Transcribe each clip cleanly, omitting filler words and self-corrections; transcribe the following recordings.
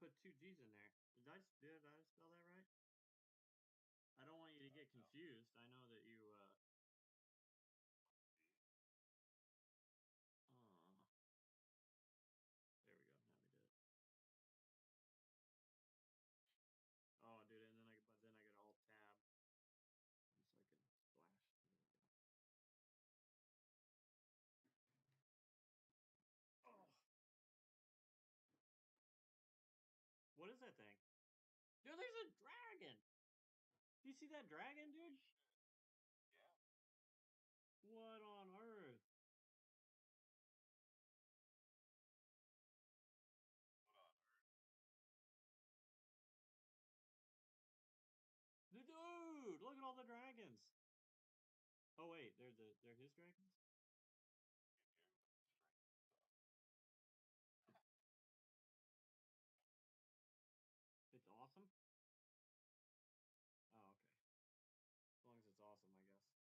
put two G's in there. Did I spell that right? I don't want you to get confused. I know that you oh, there we go. Now we did it. Oh, dude, and then I get alt tab so I can flash. There we go. Oh, what is that thing? Dude, there's a dragon. Do you see that dragon, dude? Yeah. What on earth? What on earth? Dude, look at all the dragons. Oh wait, they're his dragons? It's awesome? Oh, okay. As long as it's awesome, I guess.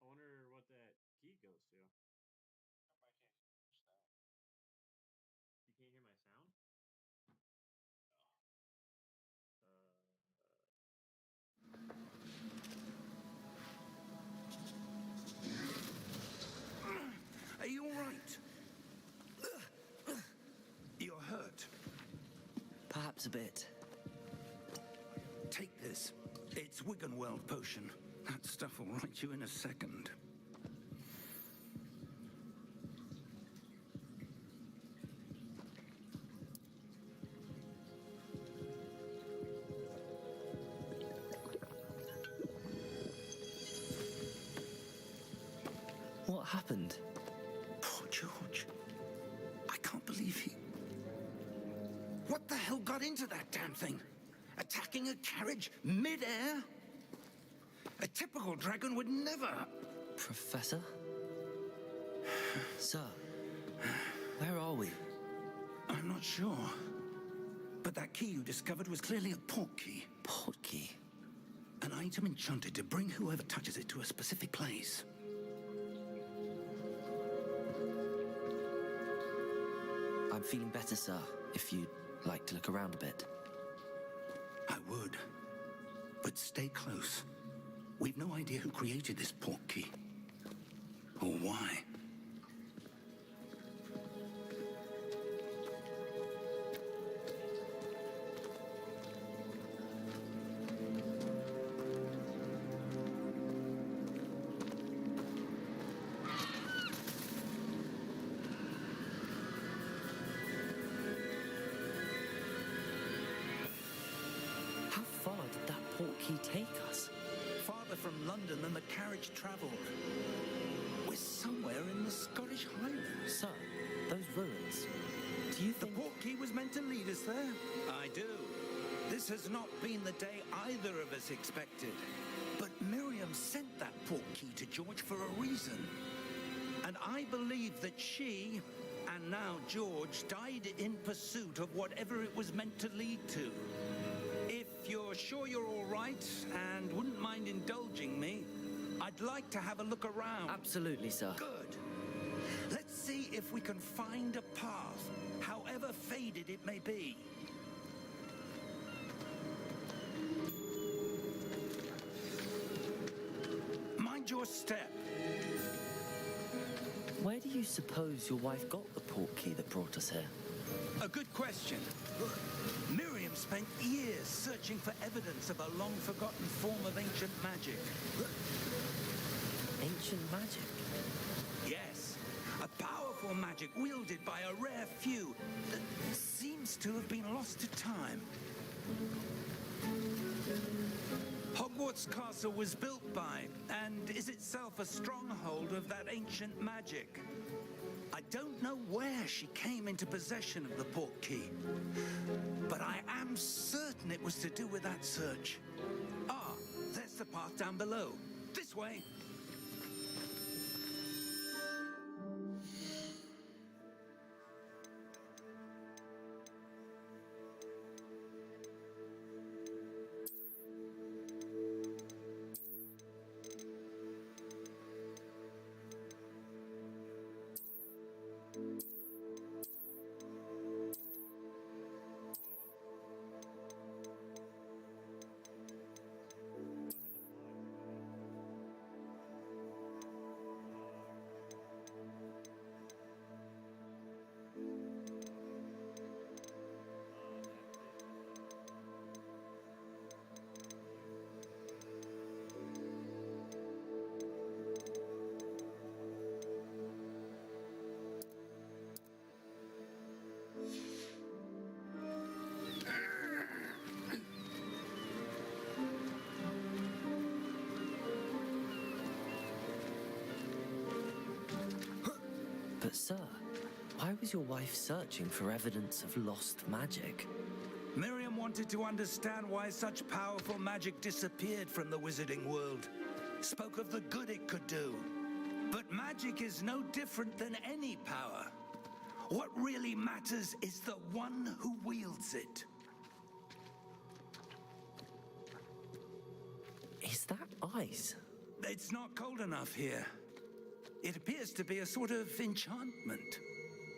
I wonder what that key goes to. I can't hear sound. You can't hear my sound? Are you all right? You're hurt. Perhaps a bit. Take this. It's Wiggenweld potion. That stuff will right you in a second. What happened? Poor George. I can't believe he... What the hell got into that damn thing? Attacking a carriage mid-air? A typical dragon would never... Professor? Sir, where are we? I'm not sure. But that key you discovered was clearly a portkey. Portkey? An item enchanted to bring whoever touches it to a specific place. I'm feeling better, sir, if you'd like to look around a bit. I would. But stay close. We've no idea who created this portkey. Or why. Take us? Farther from London than the carriage travelled. We're somewhere in the Scottish Highlands. Sir, those ruins. Do you think... The portkey was meant to lead us there? I do. This has not been the day either of us expected. But Miriam sent that portkey to George for a reason. And I believe that she, and now George, died in pursuit of whatever it was meant to lead to. If you're sure you're all right and wouldn't mind indulging me, I'd like to have a look around. Absolutely, sir. Good. Let's see if we can find a path, however faded it may be. Mind your step. Where do you suppose your wife got the portkey that brought us here? A good question. Miriam spent years searching for evidence of a long-forgotten form of ancient magic. Ancient magic? Yes, a powerful magic wielded by a rare few that seems to have been lost to time. Hogwarts Castle was built by, and is itself a stronghold of that ancient magic. I don't know where she came into possession of the portkey, but I am certain it was to do with that search. Ah, there's the path down below. This way. Sir, why was your wife searching for evidence of lost magic? Miriam wanted to understand why such powerful magic disappeared from the wizarding world. Spoke of the good it could do. But magic is no different than any power. What really matters is the one who wields it. Is that ice? It's not cold enough here. It appears to be a sort of enchantment.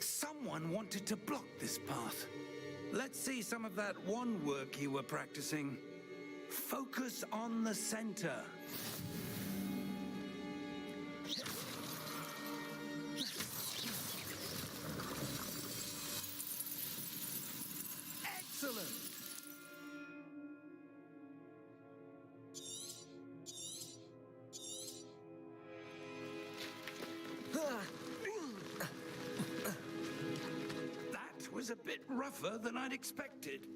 Someone wanted to block this path. Let's see some of that wand work you were practicing. Focus on the center. Excellent! That was a bit rougher than I'd expected.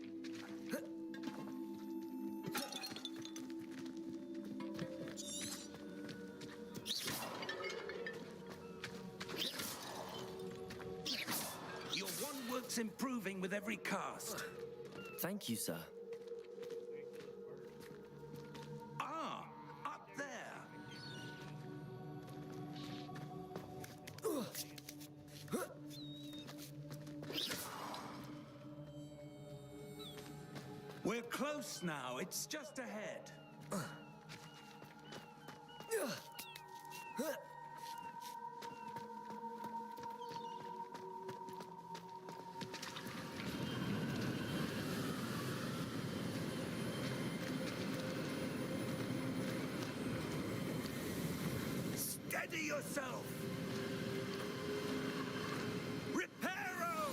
Your wand work's improving with every cast. Thank you, sir. Ah, up there. We're close now. It's just ahead. Steady yourself. Reparo!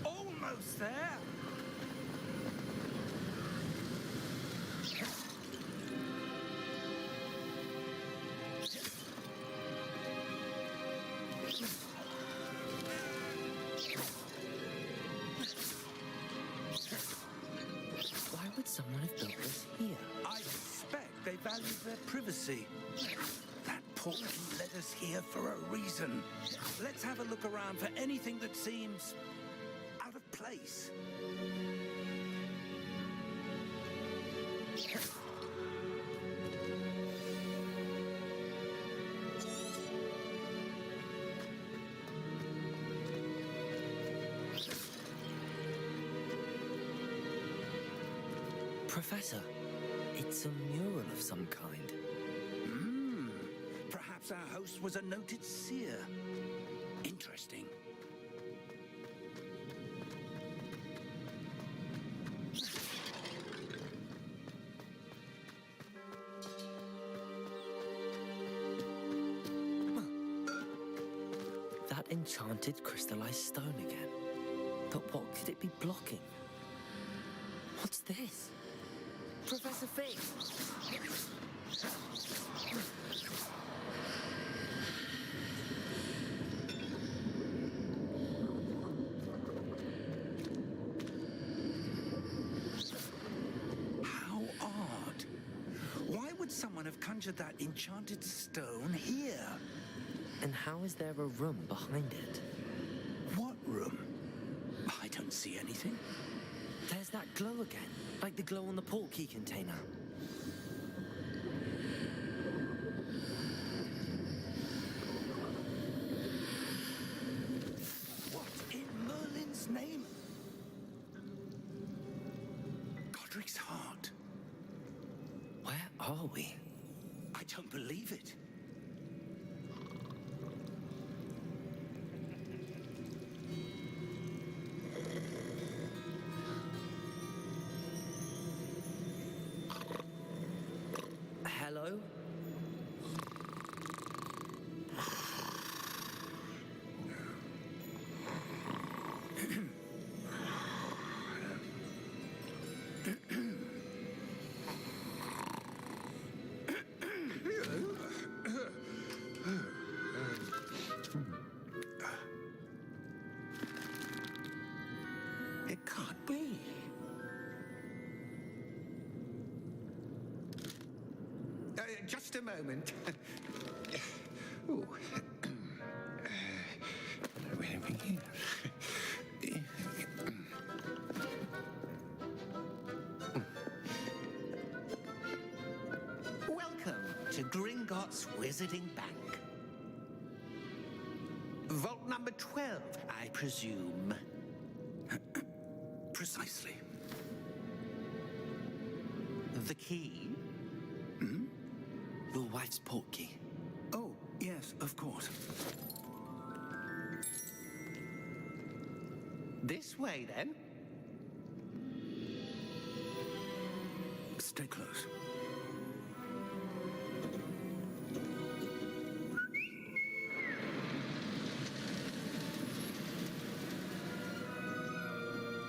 Almost there. Why would someone have built this here? I suspect they value their privacy. That portal led us here for a reason. Let's have a look around for anything that seems out of place. Professor, it's a mural of some kind. Perhaps our host was a noted seer. Interesting. That enchanted crystallized stone again. But what could it be blocking? What's this? Professor Fig! How odd. Why would someone have conjured that enchanted stone here? And how is there a room behind it? What room? I don't see anything. There's that glow again, like the glow on the portkey container. What in Merlin's name? Godric's heart. Where are we? I don't believe it. Hello? Just a moment. Ooh. Welcome to Gringotts Wizarding Bank. Vault number 12, I presume. Precisely. The key? Hmm? Your wife's portkey. Oh, yes, of course. This way, then. Stay close.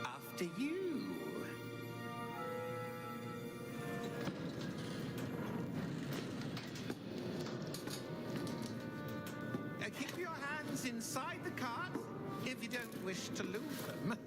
After you. Keep your hands inside the cart if you don't wish to lose them.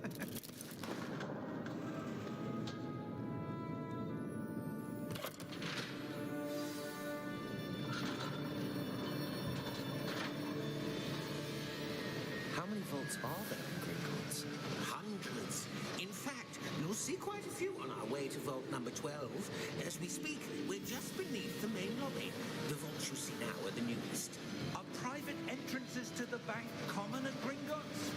How many vaults are there in Gringotts? Hundreds. In fact, you'll see quite a few on our way to vault number 12. As we speak, we're just beneath the main lobby. The vaults you see now are the newest. Are private entrances to the bank common at Gringotts?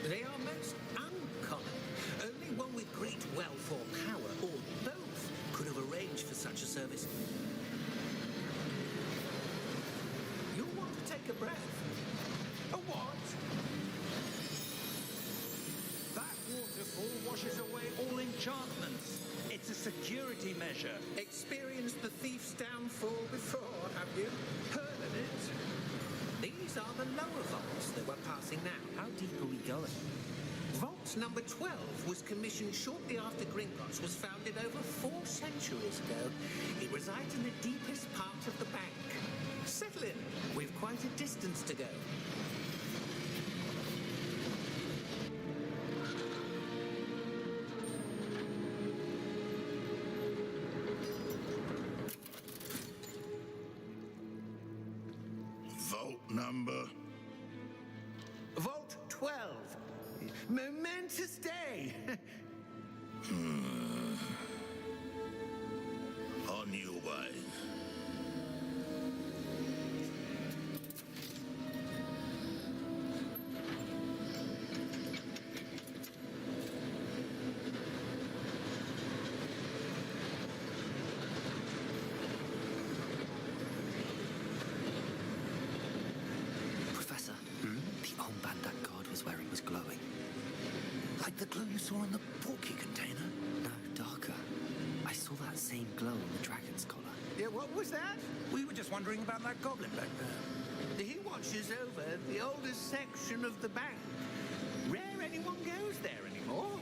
They are most uncommon. Only one with great wealth or power, or both, could have arranged for such a service. You'll want to take a breath. A what? That waterfall washes away all enchantments. It's a security measure. Experienced the thief's downfall before, have you? Heard of it? These are the lower vaults that we're passing now. How deep are we going? Vault number 12 was commissioned shortly after Gringotts was founded over 4 centuries ago. It resides in the deepest part of the bank. Settle in. We've quite a distance to go. Vault number. Vault 12. Momentous day. On your way. Professor, the armband that guard was wearing was glowing. Like the glow you saw in the portkey container? No, darker. I saw that same glow on the dragon's collar. Yeah, what was that? We were just wondering about that goblin back there. He watches over the oldest section of the bank. Rare anyone goes there anymore.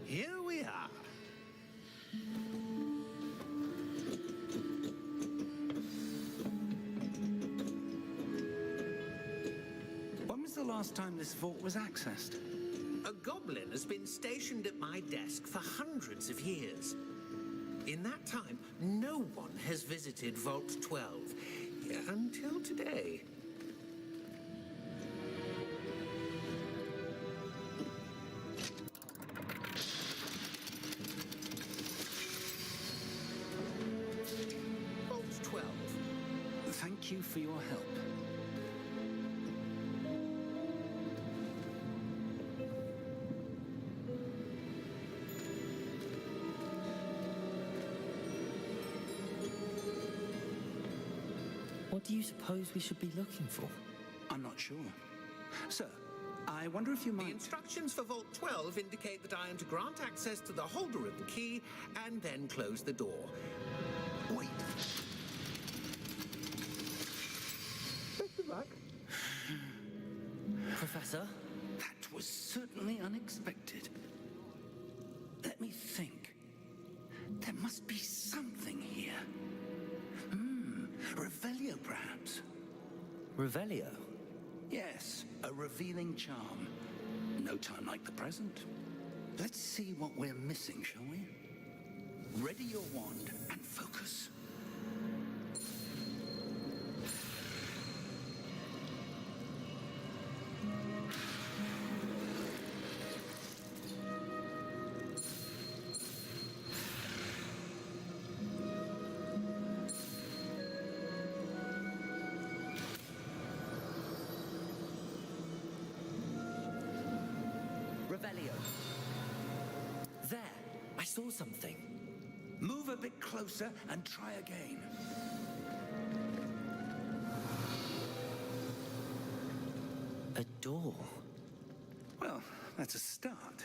Here we are. When was the last time this vault was accessed? A goblin has been stationed at my desk for hundreds of years. In that time, no one has visited Vault 12 until today. Vault 12. Thank you for your help. What do you suppose we should be looking for? I'm not sure. Sir, I wonder if you The might... instructions for Vault 12 indicate that I am to grant access to the holder of the key and then close the door. Wait. Best of luck. Professor? That was certainly unexpected. Let me think. There must be something here. Revelio, perhaps. Revelio? Yes, a revealing charm. No time like the present. Let's see what we're missing, shall we? Ready your wand and focus. Revelio. There, I saw something. Move a bit closer and try again. A door. Well, that's a start.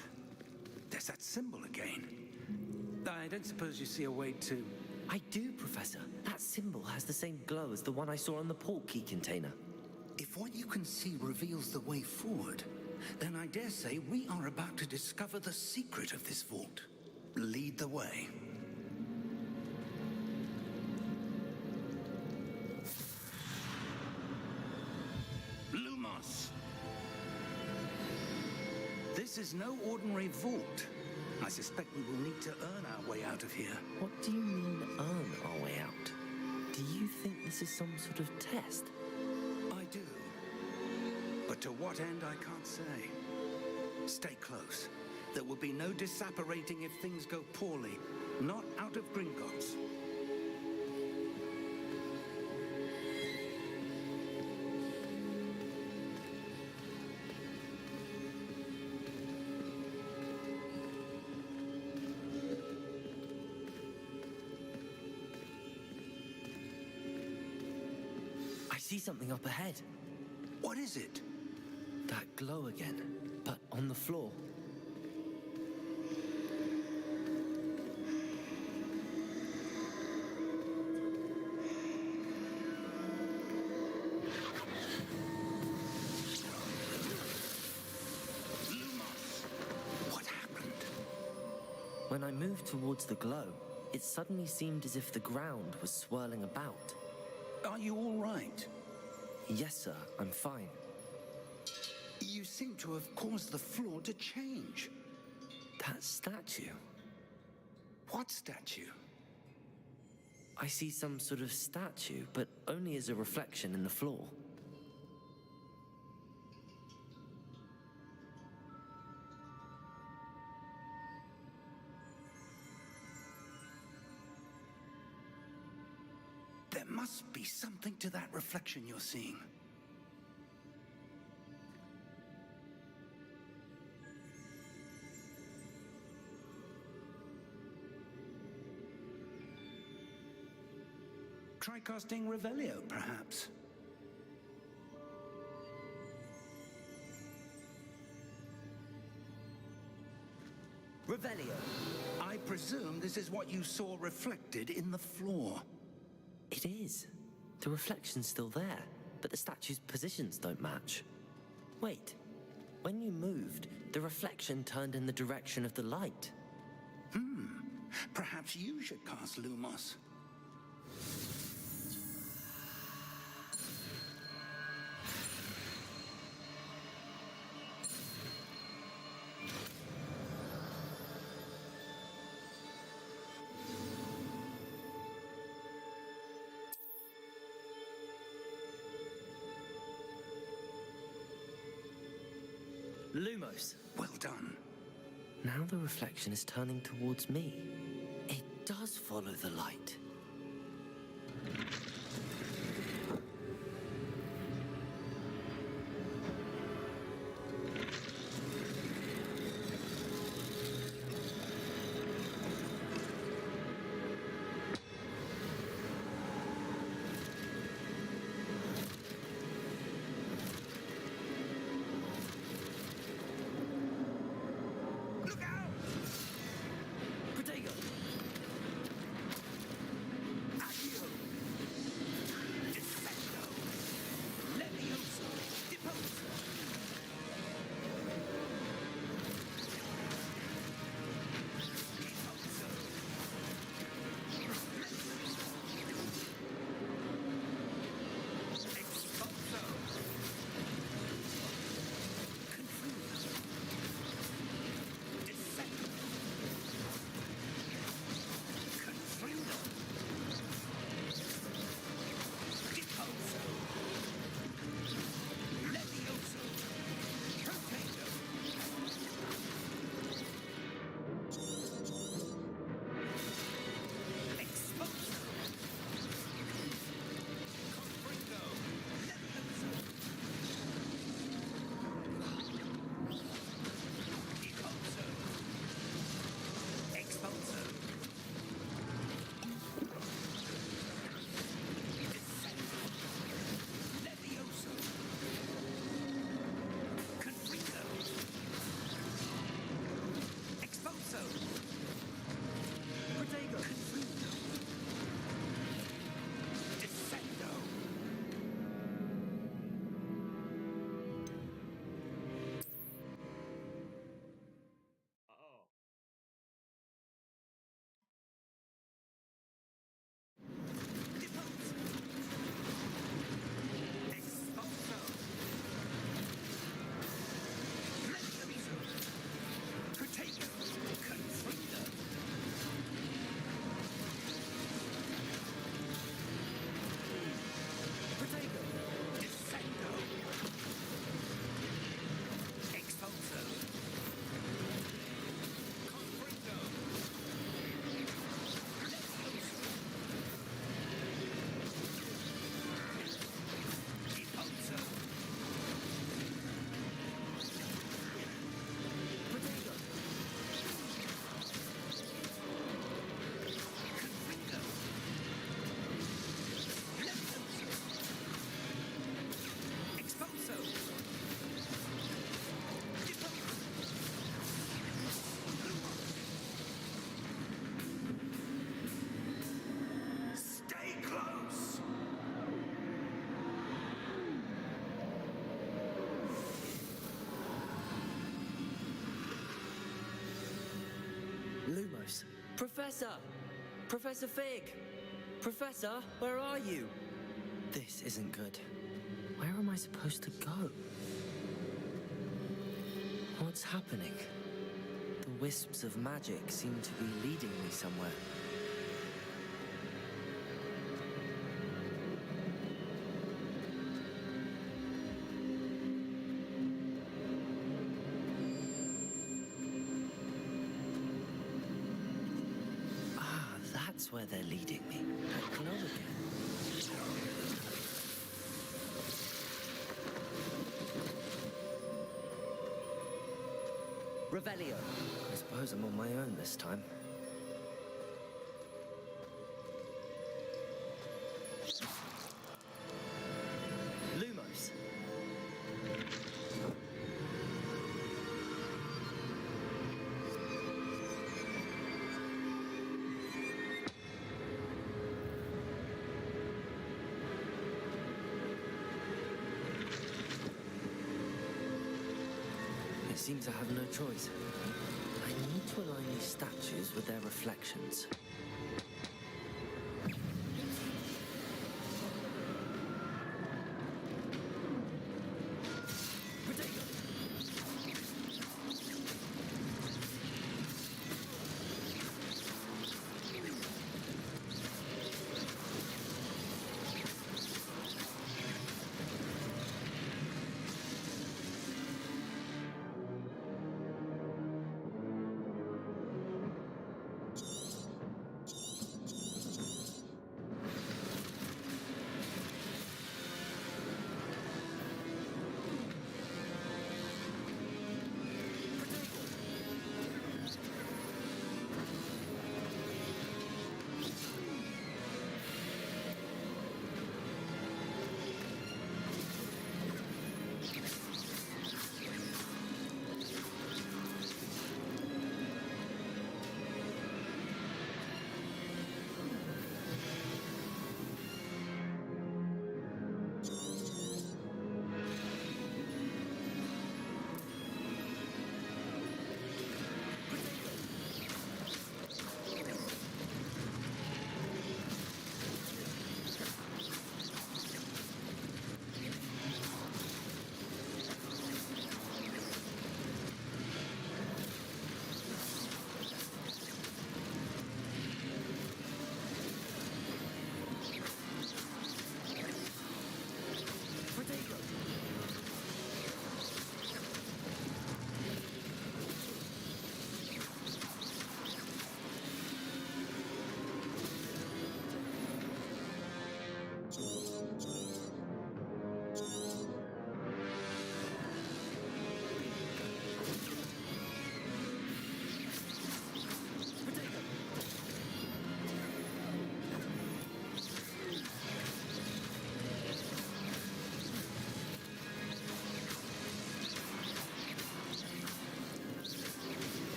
There's that symbol again. I don't suppose you see a way to... I do, Professor. That symbol has the same glow as the one I saw on the port key container. If what you can see reveals the way forward, then I dare say we are about to discover the secret of this vault. Lead the way. Lumos! This is no ordinary vault. I suspect we will need to earn our way out of here. What do you mean, earn our way out? Do you think this is some sort of test? I do. But to what end, I can't say. Stay close. There will be no disapparating if things go poorly. Not out of Gringotts. I see something up ahead. What is it? That glow again, but on the floor. What happened? When I moved towards the glow, it suddenly seemed as if the ground was swirling about. Are you all right? Yes, sir, I'm fine. You seem to have caused the floor to change. That statue. What statue? I see some sort of statue, but only as a reflection in the floor. There must be something to that reflection you're seeing. Try casting Revelio, perhaps. Revelio! I presume this is what you saw reflected in the floor. It is. The reflection's still there, but the statue's positions don't match. Wait. When you moved, the reflection turned in the direction of the light. Perhaps you should cast Lumos. Lumos! Well done. Now the reflection is turning towards me. It does follow the light. Look out! Protego! Lumos. Professor! Professor Fig! Professor, where are you? This isn't good. Where am I supposed to go? What's happening? The wisps of magic seem to be leading me somewhere. Ah, that's where they're leading me. That glow again. Revelio. I suppose I'm on my own this time. Lumos. It seems I have no choice. I need to align these statues with their reflections.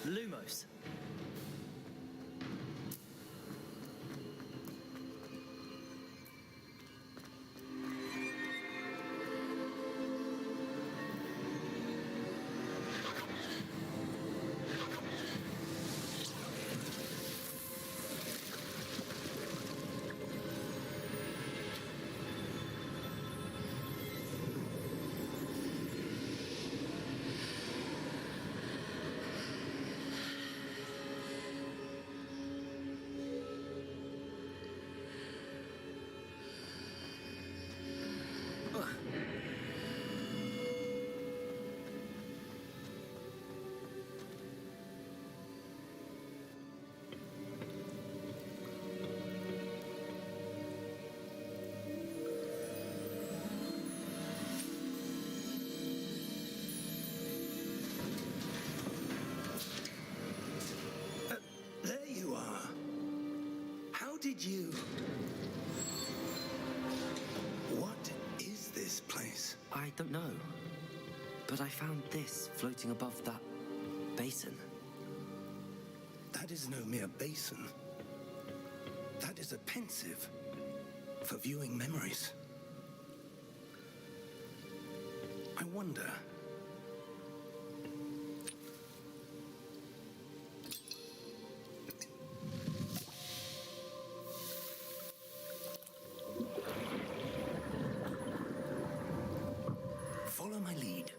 Lumos. did you? What is this place? I don't know. But I found this floating above that basin. That is no mere basin. That is a pensive for viewing memories. I wonder... Follow my lead.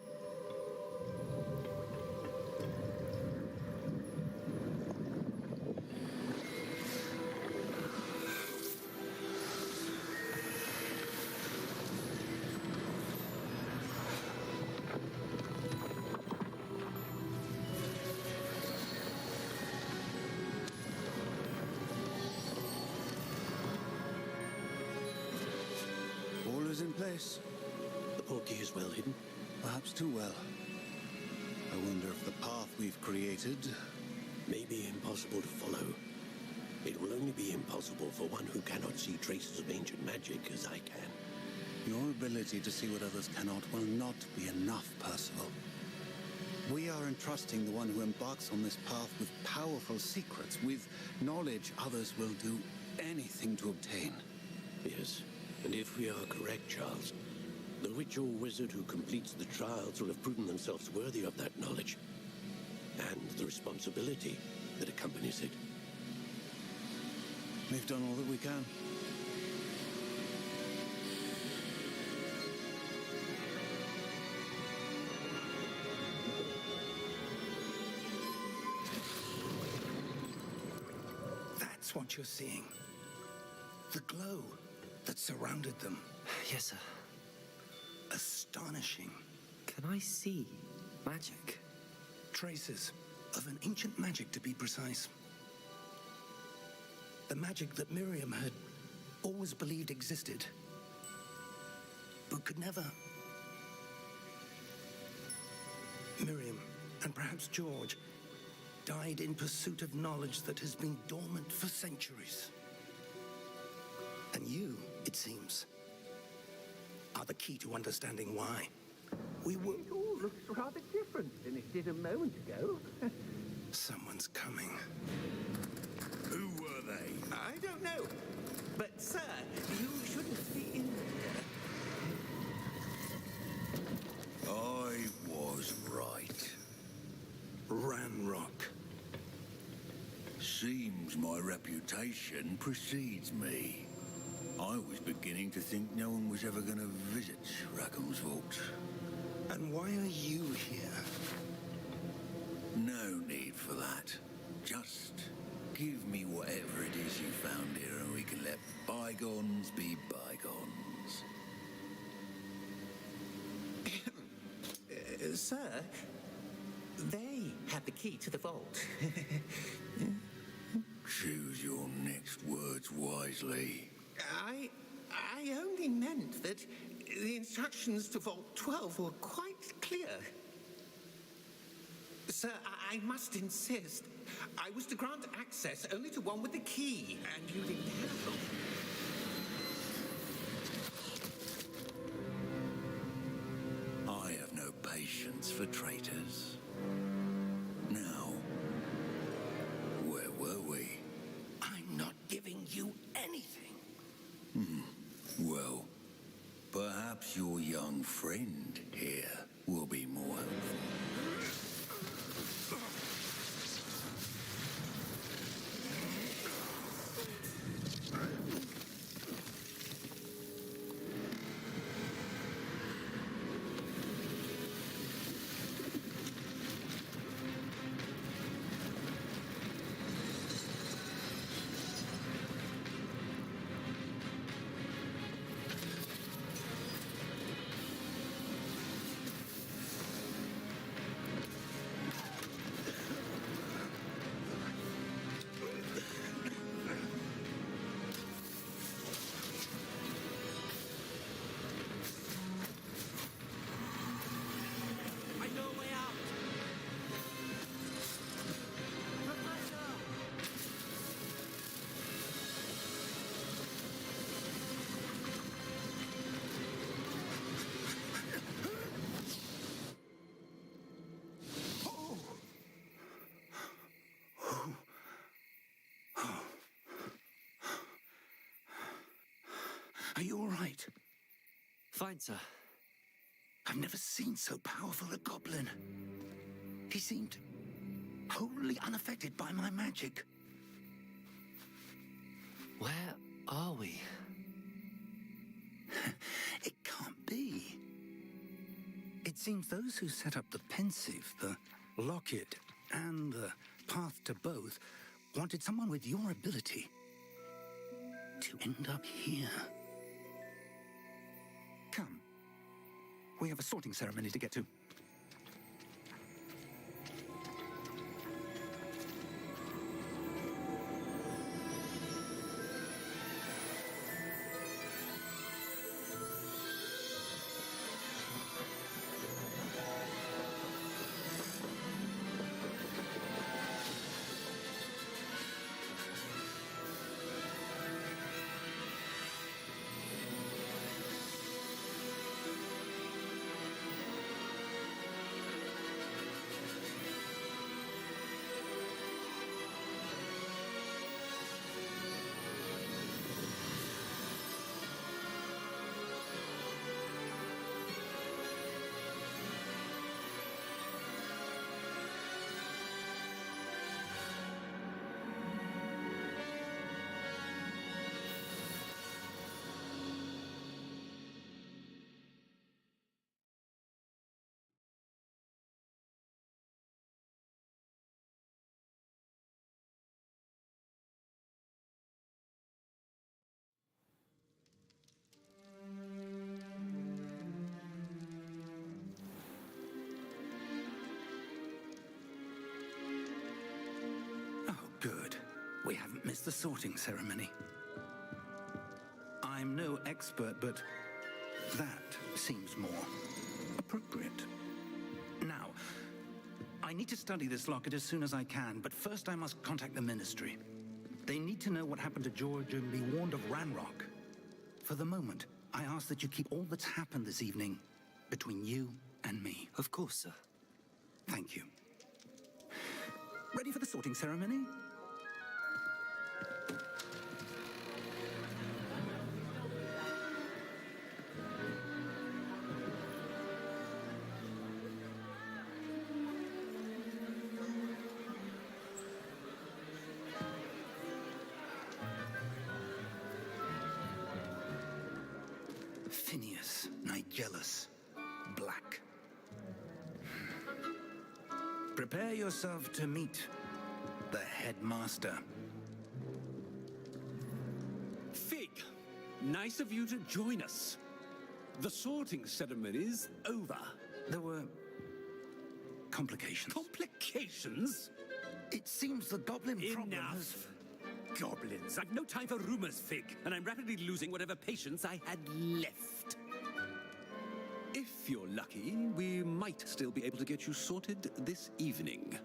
All is in place. The portkey is well hidden. Perhaps too well. I wonder if the path we've created... May be impossible to follow. It will only be impossible for one who cannot see traces of ancient magic as I can. Your ability to see what others cannot will not be enough, Percival. We are entrusting the one who embarks on this path with powerful secrets, with knowledge others will do anything to obtain. Yes, and if we are correct, Charles, the witch or wizard who completes the trials will have proven themselves worthy of that knowledge, and the responsibility that accompanies it. We've done all that we can. That's what you're seeing. The glow that surrounded them. Yes, sir. Astonishing. Can I see magic? Traces of an ancient magic, to be precise. The magic that Miriam had always believed existed, but could never. Miriam, and perhaps George, died in pursuit of knowledge that has been dormant for centuries. And you, it seems, are the key to understanding why. We were... It all looks rather different than it did a moment ago. Someone's coming. Who were they? I don't know. But, sir, you shouldn't be in there. I was right. Ranrock. Seems my reputation precedes me. I was beginning to think no one was ever going to visit Rackham's vault. And why are you here? No need for that. Just give me whatever it is you found here and we can let bygones be bygones. Sir, they have the key to the vault. Choose your next words wisely. I only meant that the instructions to Vault 12 were quite clear. Sir, I must insist. I was to grant access only to one with the key, and you didn't have them. I have no patience for traitors. Now, where were we? I'm not giving you anything. Well, perhaps your young friend here will be more helpful. Are you all right? Fine, sir. I've never seen so powerful a goblin. He seemed wholly unaffected by my magic. Where are we? It can't be. It seems those who set up the pensive, the locket, and the path to both wanted someone with your ability to end up here. Come. We have a sorting ceremony to get to. Oh, good. We haven't missed the sorting ceremony. I'm no expert, but that seems more appropriate. Now, I need to study this locket as soon as I can, but first I must contact the Ministry. They need to know what happened to George and be warned of Ranrock. For the moment, I ask that you keep all that's happened this evening between you and me. Of course, sir. Thank you. Ready for the sorting ceremony? Phineas, Nigellus, Black. Prepare yourself to meet the headmaster. Fig, nice of you to join us. The sorting ceremony's over. There were complications. Complications? It seems the goblin problem has... Enough. Goblins. I've no time for rumors, Fig, and I'm rapidly losing whatever patience I had left. If you're lucky, we might still be able to get you sorted this evening.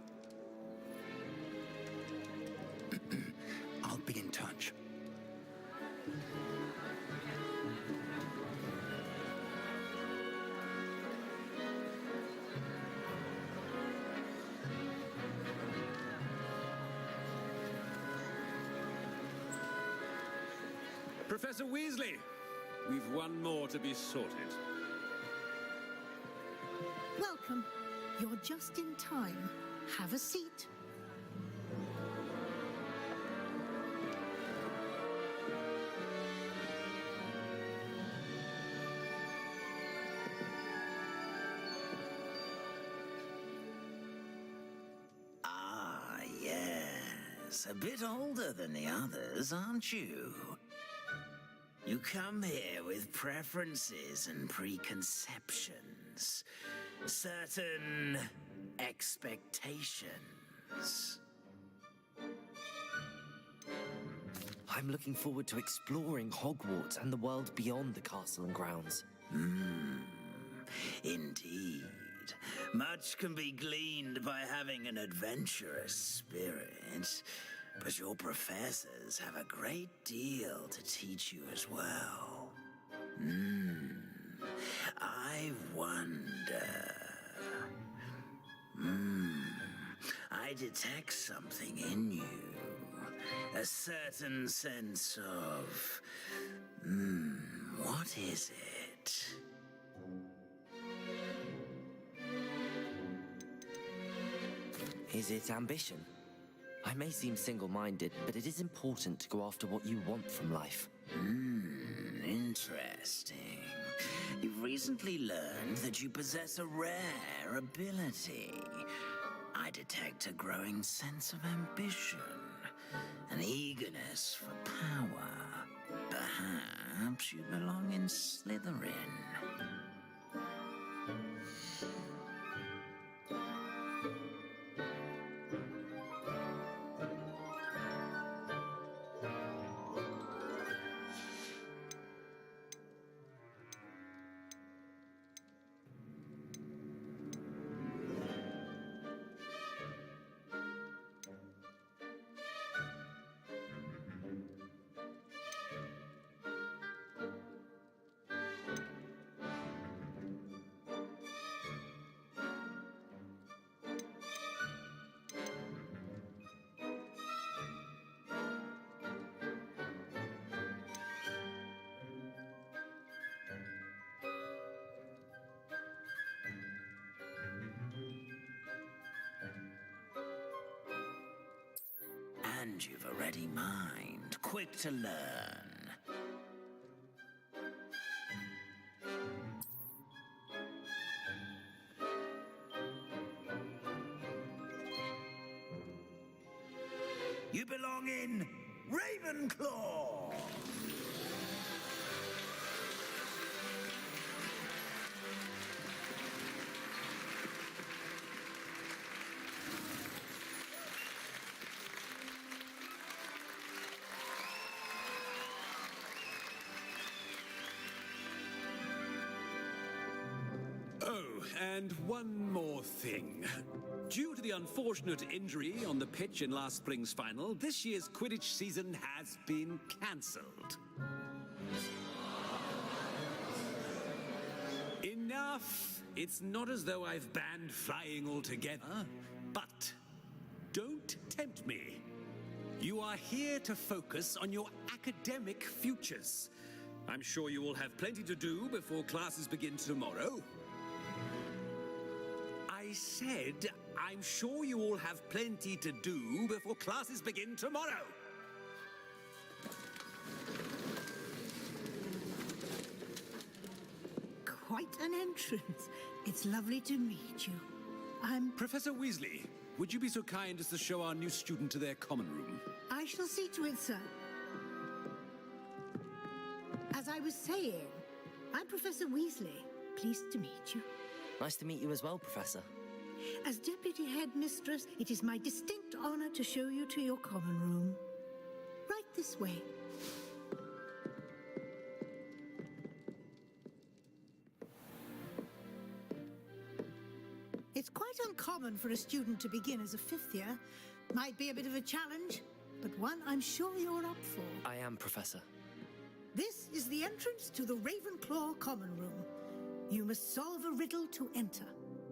I'll be in touch. Professor Weasley, we've one more to be sorted. Welcome. You're just in time. Have a seat. Ah, yes. A bit older than the others, aren't you? You come here with preferences and preconceptions. Certain expectations. I'm looking forward to exploring Hogwarts and the world beyond the castle and grounds. Indeed. Much can be gleaned by having an adventurous spirit, but your professors have a great deal to teach you as well. I wonder... I detect something in you. A certain sense of... What is it? Is it ambition? I may seem single-minded, but it is important to go after what you want from life. Interesting. You've recently learned that you possess a rare ability. I detect a growing sense of ambition, an eagerness for power. Perhaps you belong in Slytherin. And you've a ready mind, quick to learn. You belong in Ravenclaw! Oh, and one more thing. Due to the unfortunate injury on the pitch in last spring's final, this year's Quidditch season has been cancelled. Enough! It's not as though I've banned flying altogether, but don't tempt me. You are here to focus on your academic futures. I'm sure you will have plenty to do before classes begin tomorrow. I said, I'm sure you all have plenty to do before classes begin tomorrow. Quite an entrance. It's lovely to meet you. Professor Weasley, would you be so kind as to show our new student to their common room? I shall see to it, sir. As I was saying, I'm Professor Weasley. Pleased to meet you. Nice to meet you as well, Professor. As Deputy Headmistress, it is my distinct honor to show you to your common room. Right this way. It's quite uncommon for a student to begin as a fifth year. Might be a bit of a challenge, but one I'm sure you're up for. I am, Professor. This is the entrance to the Ravenclaw common room. You must solve a riddle to enter.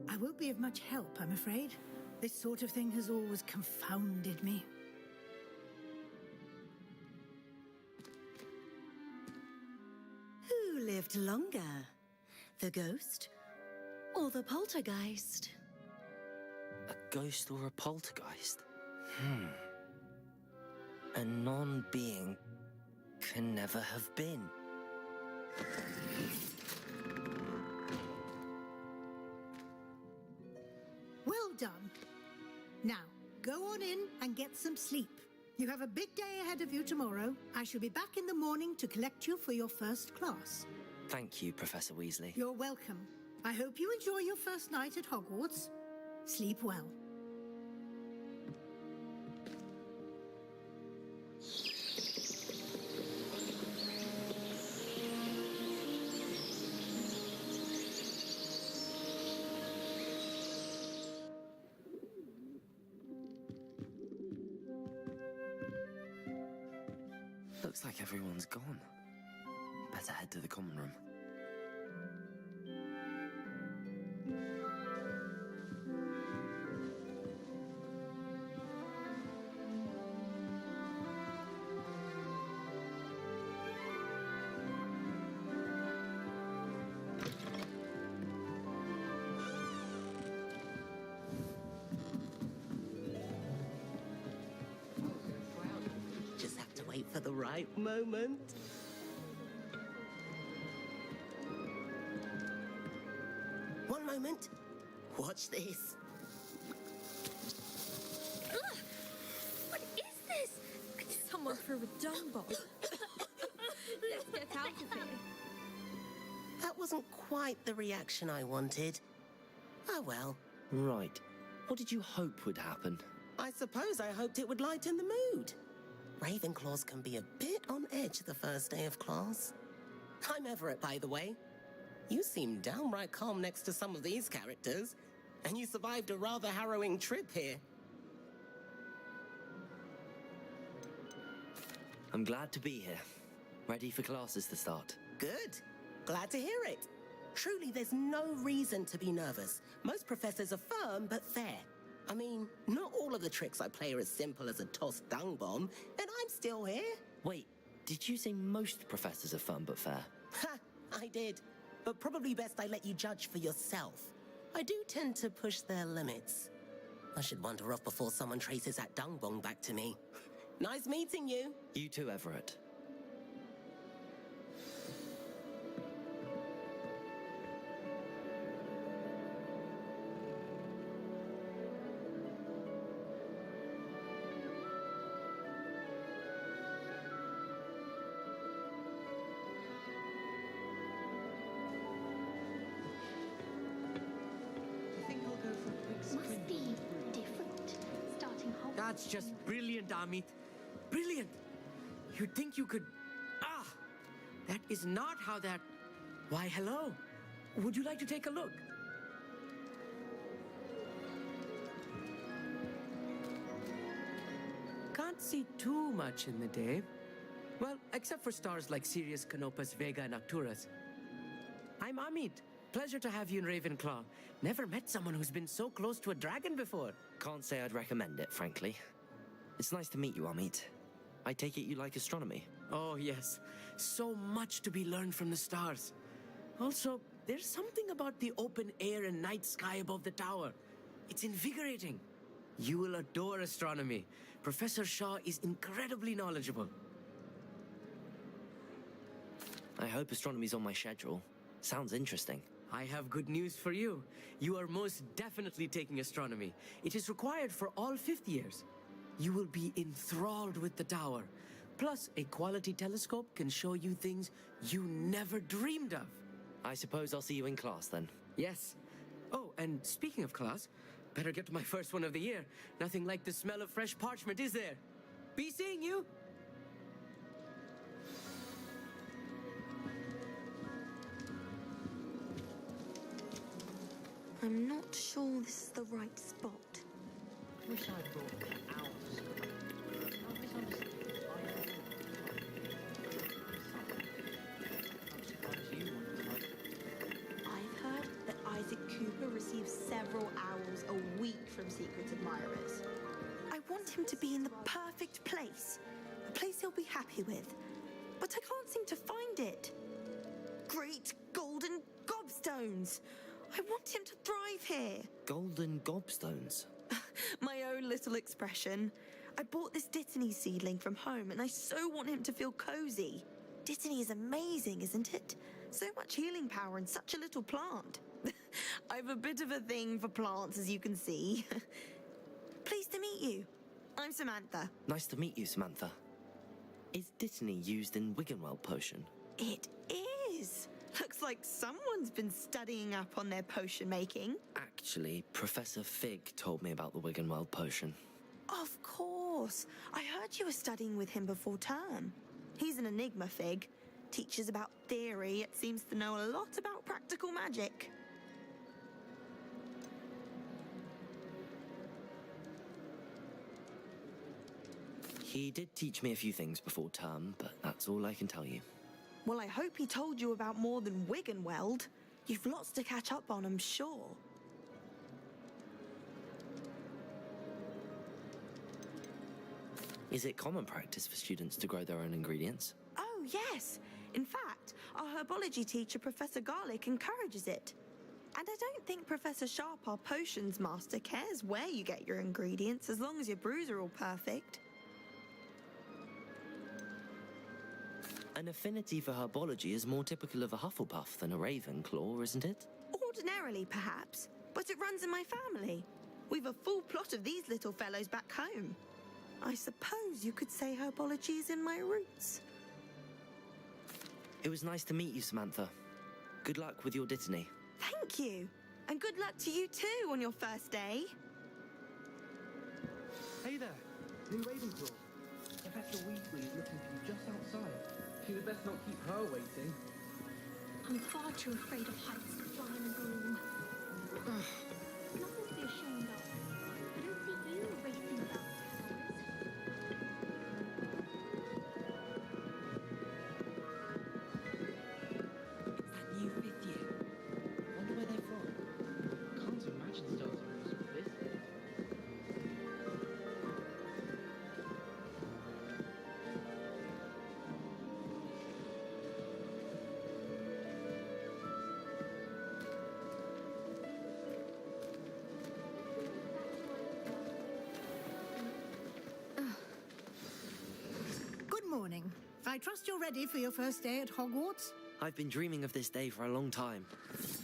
I won't be of much help, I'm afraid. This sort of thing has always confounded me. Who lived longer? The ghost or the poltergeist? A ghost or a poltergeist? A non-being can never have been. Well done. Now, go on in and get some sleep. You have a big day ahead of you tomorrow. I shall be back in the morning to collect you for your first class. Thank you, Professor Weasley. You're welcome. I hope you enjoy your first night at Hogwarts. Sleep well. Looks like everyone's gone. Better head to the common room. for the right moment. One moment. Watch this. Ugh! What is this? Someone threw a dung bomb. Let's get out of here. That wasn't quite the reaction I wanted. Oh well. Right. What did you hope would happen? I suppose I hoped it would lighten the mood. Ravenclaws can be a bit on edge the first day of class. I'm Everett, by the way. You seem downright calm next to some of these characters, and you survived a rather harrowing trip here. I'm glad to be here. Ready for classes to start. Good. Glad to hear it. Truly, there's no reason to be nervous. Most professors are firm but fair. I mean, not all of the tricks I play are as simple as a tossed dung bomb, and I'm still here. Wait, did you say most professors are firm but fair? Ha! I did. But probably best I let you judge for yourself. I do tend to push their limits. I should wander off before someone traces that dung bomb back to me. Nice meeting you. You too, Everett. Must be different. Starting Hogwarts. That's just brilliant, Amit. Brilliant. You'd think you could... Ah! That is not how that... Why, hello. Would you like to take a look? Can't see too much in the day. Well, except for stars like Sirius, Canopus, Vega, and Arcturus. I'm Amit. Pleasure to have you in Ravenclaw. Never met someone who's been so close to a dragon before. Can't say I'd recommend it, frankly. It's nice to meet you, Amit. I take it you like astronomy. Oh, yes. So much to be learned from the stars. Also, there's something about the open air and night sky above the tower. It's invigorating. You will adore astronomy. Professor Shaw is incredibly knowledgeable. I hope astronomy's on my schedule. Sounds interesting. I have good news for you. You are most definitely taking astronomy. It is required for all fifth years. You will be enthralled with the tower. Plus, a quality telescope can show you things you never dreamed of. I suppose I'll see you in class then. Yes. Oh, and speaking of class, better get to my first one of the year. Nothing like the smell of fresh parchment, is there? Be seeing you. I'm not sure this is the right spot. Wish I brought owls. I've heard that Isaac Cooper receives several owls a week from secret admirers. I want him to be in the perfect place. A place he'll be happy with. But I can't seem to find it. Great golden gobstones! I want him to thrive here. Golden gobstones? My own little expression. I bought this Dittany seedling from home and I so want him to feel cozy. Dittany is amazing, isn't it? So much healing power in such a little plant. I've a bit of a thing for plants, as you can see. Pleased to meet you. I'm Samantha. Nice to meet you, Samantha. Is Dittany used in Wiggenweld potion? It is. Looks like someone's been studying up on their potion making. Actually, Professor Fig told me about the Wiggenweld potion. Of course. I heard you were studying with him before term. He's an enigma, Fig. Teaches about theory, yet seems to know a lot about practical magic. He did teach me a few things before term, but that's all I can tell you. Well, I hope he told you about more than Wiggenweld. You've lots to catch up on, I'm sure. Is it common practice for students to grow their own ingredients? Oh, yes. In fact, our herbology teacher, Professor Garlick, encourages it. And I don't think Professor Sharp, our potions master, cares where you get your ingredients, as long as your brews are all perfect. An affinity for herbology is more typical of a Hufflepuff than a Ravenclaw, isn't it? Ordinarily, perhaps, but it runs in my family. We've a full plot of these little fellows back home. I suppose you could say herbology is in my roots. It was nice to meet you, Samantha. Good luck with your Dittany. Thank you. And good luck to you too on your first day. Hey there, new Ravenclaw. Professor Weasley is looking for you just outside. She'd best not keep her waiting. I'm far too afraid of heights to fly in a broom. Nothing to be ashamed of. I don't see you racing about That new fifth year. Wonder where they're from. Can't imagine starting with this. Good morning. I trust you're ready for your first day at Hogwarts? I've been dreaming of this day for a long time.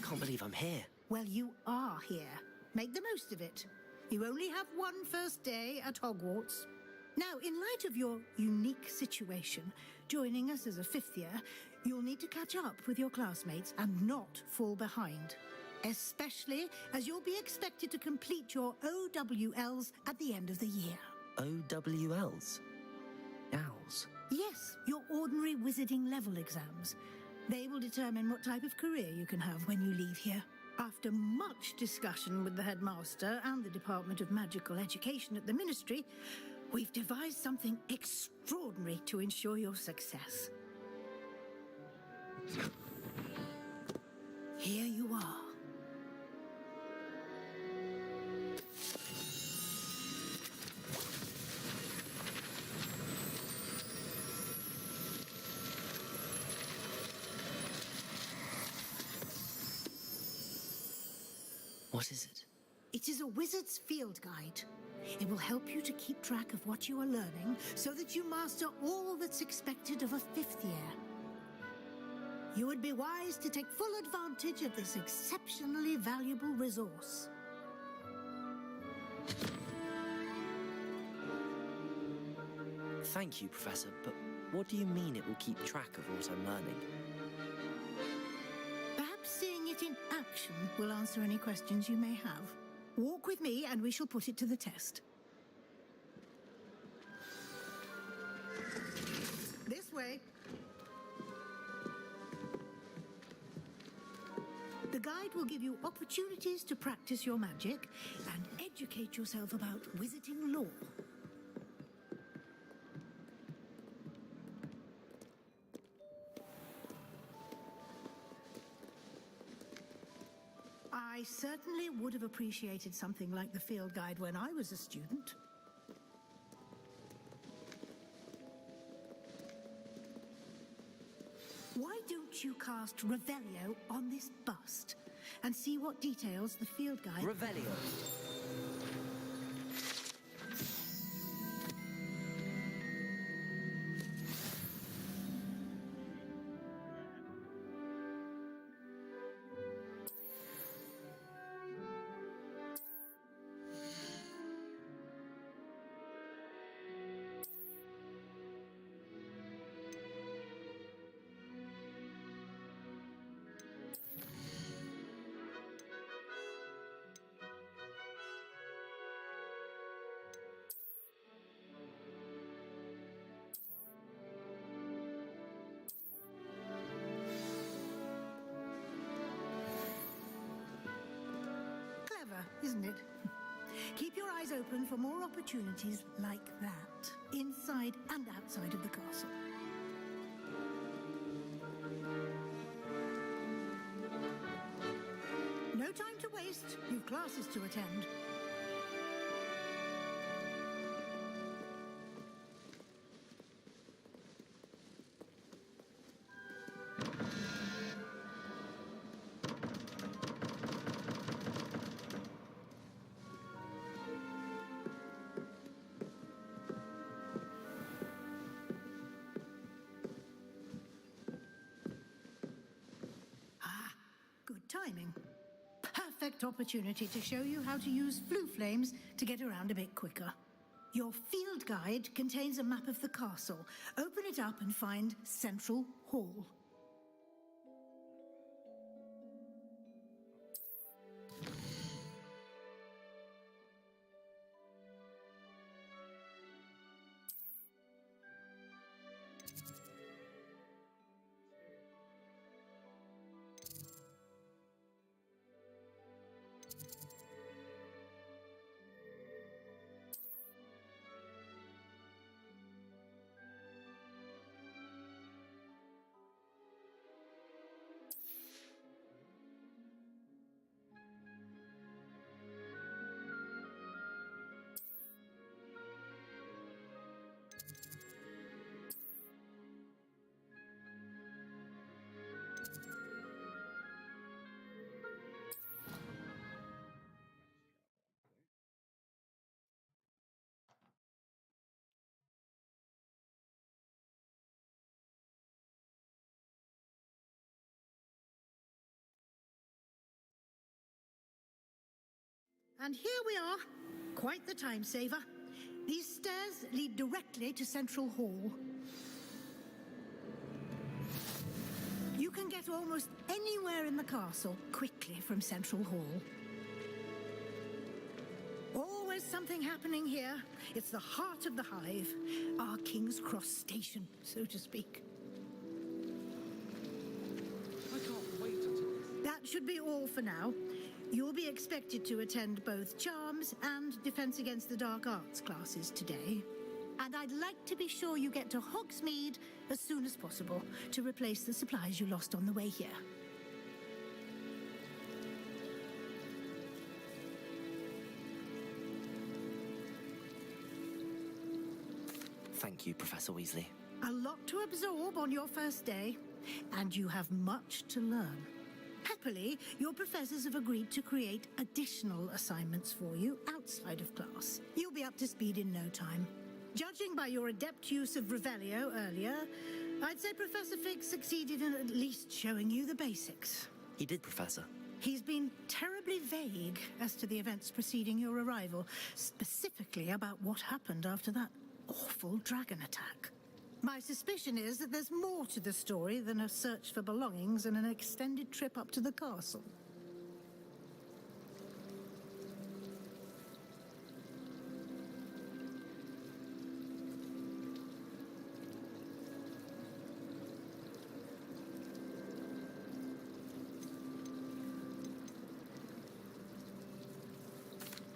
Can't believe I'm here. Well, you are here. Make the most of it. You only have one first day at Hogwarts. Now, in light of your unique situation, joining us as a fifth year, you'll need to catch up with your classmates and not fall behind. Especially as you'll be expected to complete your OWLs at the end of the year. OWLs? Owls? Yes, your ordinary wizarding level exams. They will determine what type of career you can have when you leave here. After much discussion with the headmaster and the Department of Magical Education at the Ministry, we've devised something extraordinary to ensure your success. Here you are. What is it? It is a wizard's field guide. It will help you to keep track of what you are learning so that you master all that's expected of a fifth year. You would be wise to take full advantage of this exceptionally valuable resource. Thank you, Professor, but what do you mean it will keep track of what I'm learning? Perhaps seeing it in action will answer any questions you may have. Walk with me and we shall put it to the test. This way. The guide will give you opportunities to practice your magic and educate yourself about wizarding lore. I certainly would have appreciated something like the field guide when I was a student. Why don't you cast Revelio on this bust and see what details the field guide... Revelio. Clever, isn't it? Keep your eyes open for more opportunities like that, inside and outside of the castle. No time to waste. You've classes to attend. perfect opportunity to show you how to use flue flames to get around a bit quicker. Your field guide contains a map of the castle. Open it up and find Central Hall. And here we are. Quite the time saver. These stairs lead directly to Central Hall. You can get almost anywhere in the castle quickly from Central Hall. Always something happening here. It's the heart of the hive, our King's Cross station, so to speak. I can't wait until... That should be all for now. You'll be expected to attend both Charms and Defense Against the Dark Arts classes today. And I'd like to be sure you get to Hogsmeade as soon as possible to replace the supplies you lost on the way here. Thank you, Professor Weasley. A lot to absorb on your first day, and you have much to learn. Happily, your professors have agreed to create additional assignments for you outside of class. You'll be up to speed in no time. Judging by your adept use of Revelio earlier, I'd say Professor Fig succeeded in at least showing you the basics. He did, Professor. He's been terribly vague as to the events preceding your arrival, specifically about what happened after that awful dragon attack. My suspicion is that there's more to the story than a search for belongings and an extended trip up to the castle.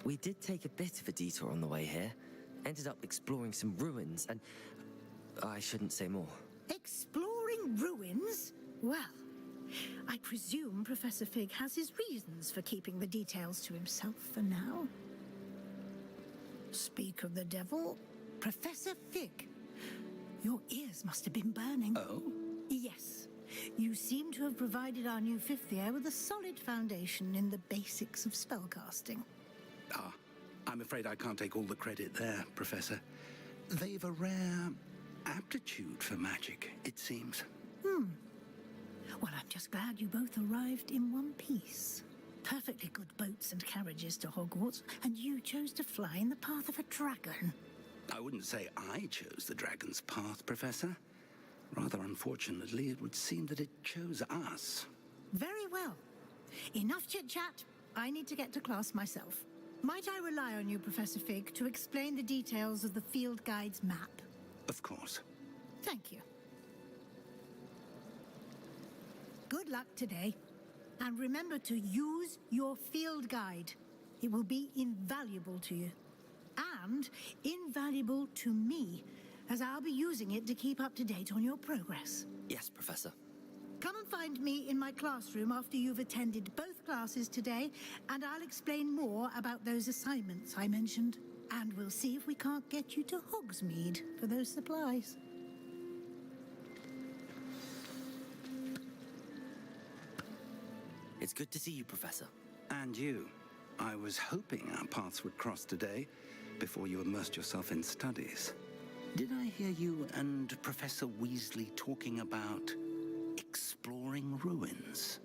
We did take a bit of a detour on the way here. Ended up exploring some ruins and... I shouldn't say more. Exploring ruins? Well, I presume Professor Fig has his reasons for keeping the details to himself for now. Speak of the devil, Professor Fig. Your ears must have been burning. Oh? Yes. You seem to have provided our new fifth year with a solid foundation in the basics of spellcasting. Ah, I'm afraid I can't take all the credit there, Professor. They've a rare aptitude for magic, it seems. Well, I'm just glad you both arrived in one piece. Perfectly good boats and carriages to Hogwarts, and you chose to fly in the path of a dragon. I wouldn't say I chose the dragon's path, Professor. Rather unfortunately, it would seem that it chose us. Very well. Enough chit-chat. I need to get to class myself. Might I rely on you, Professor Fig, to explain the details of the field guide's map? Of course. Thank you. Good luck today. And remember to use your field guide. It will be invaluable to you. And invaluable to me, as I'll be using it to keep up to date on your progress. Yes, Professor. Come and find me in my classroom after you've attended both classes today, and I'll explain more about those assignments I mentioned. And we'll see if we can't get you to Hogsmeade for those supplies. It's good to see you, Professor. And you. I was hoping our paths would cross today, before you immersed yourself in studies. Did I hear you and Professor Weasley talking about exploring ruins?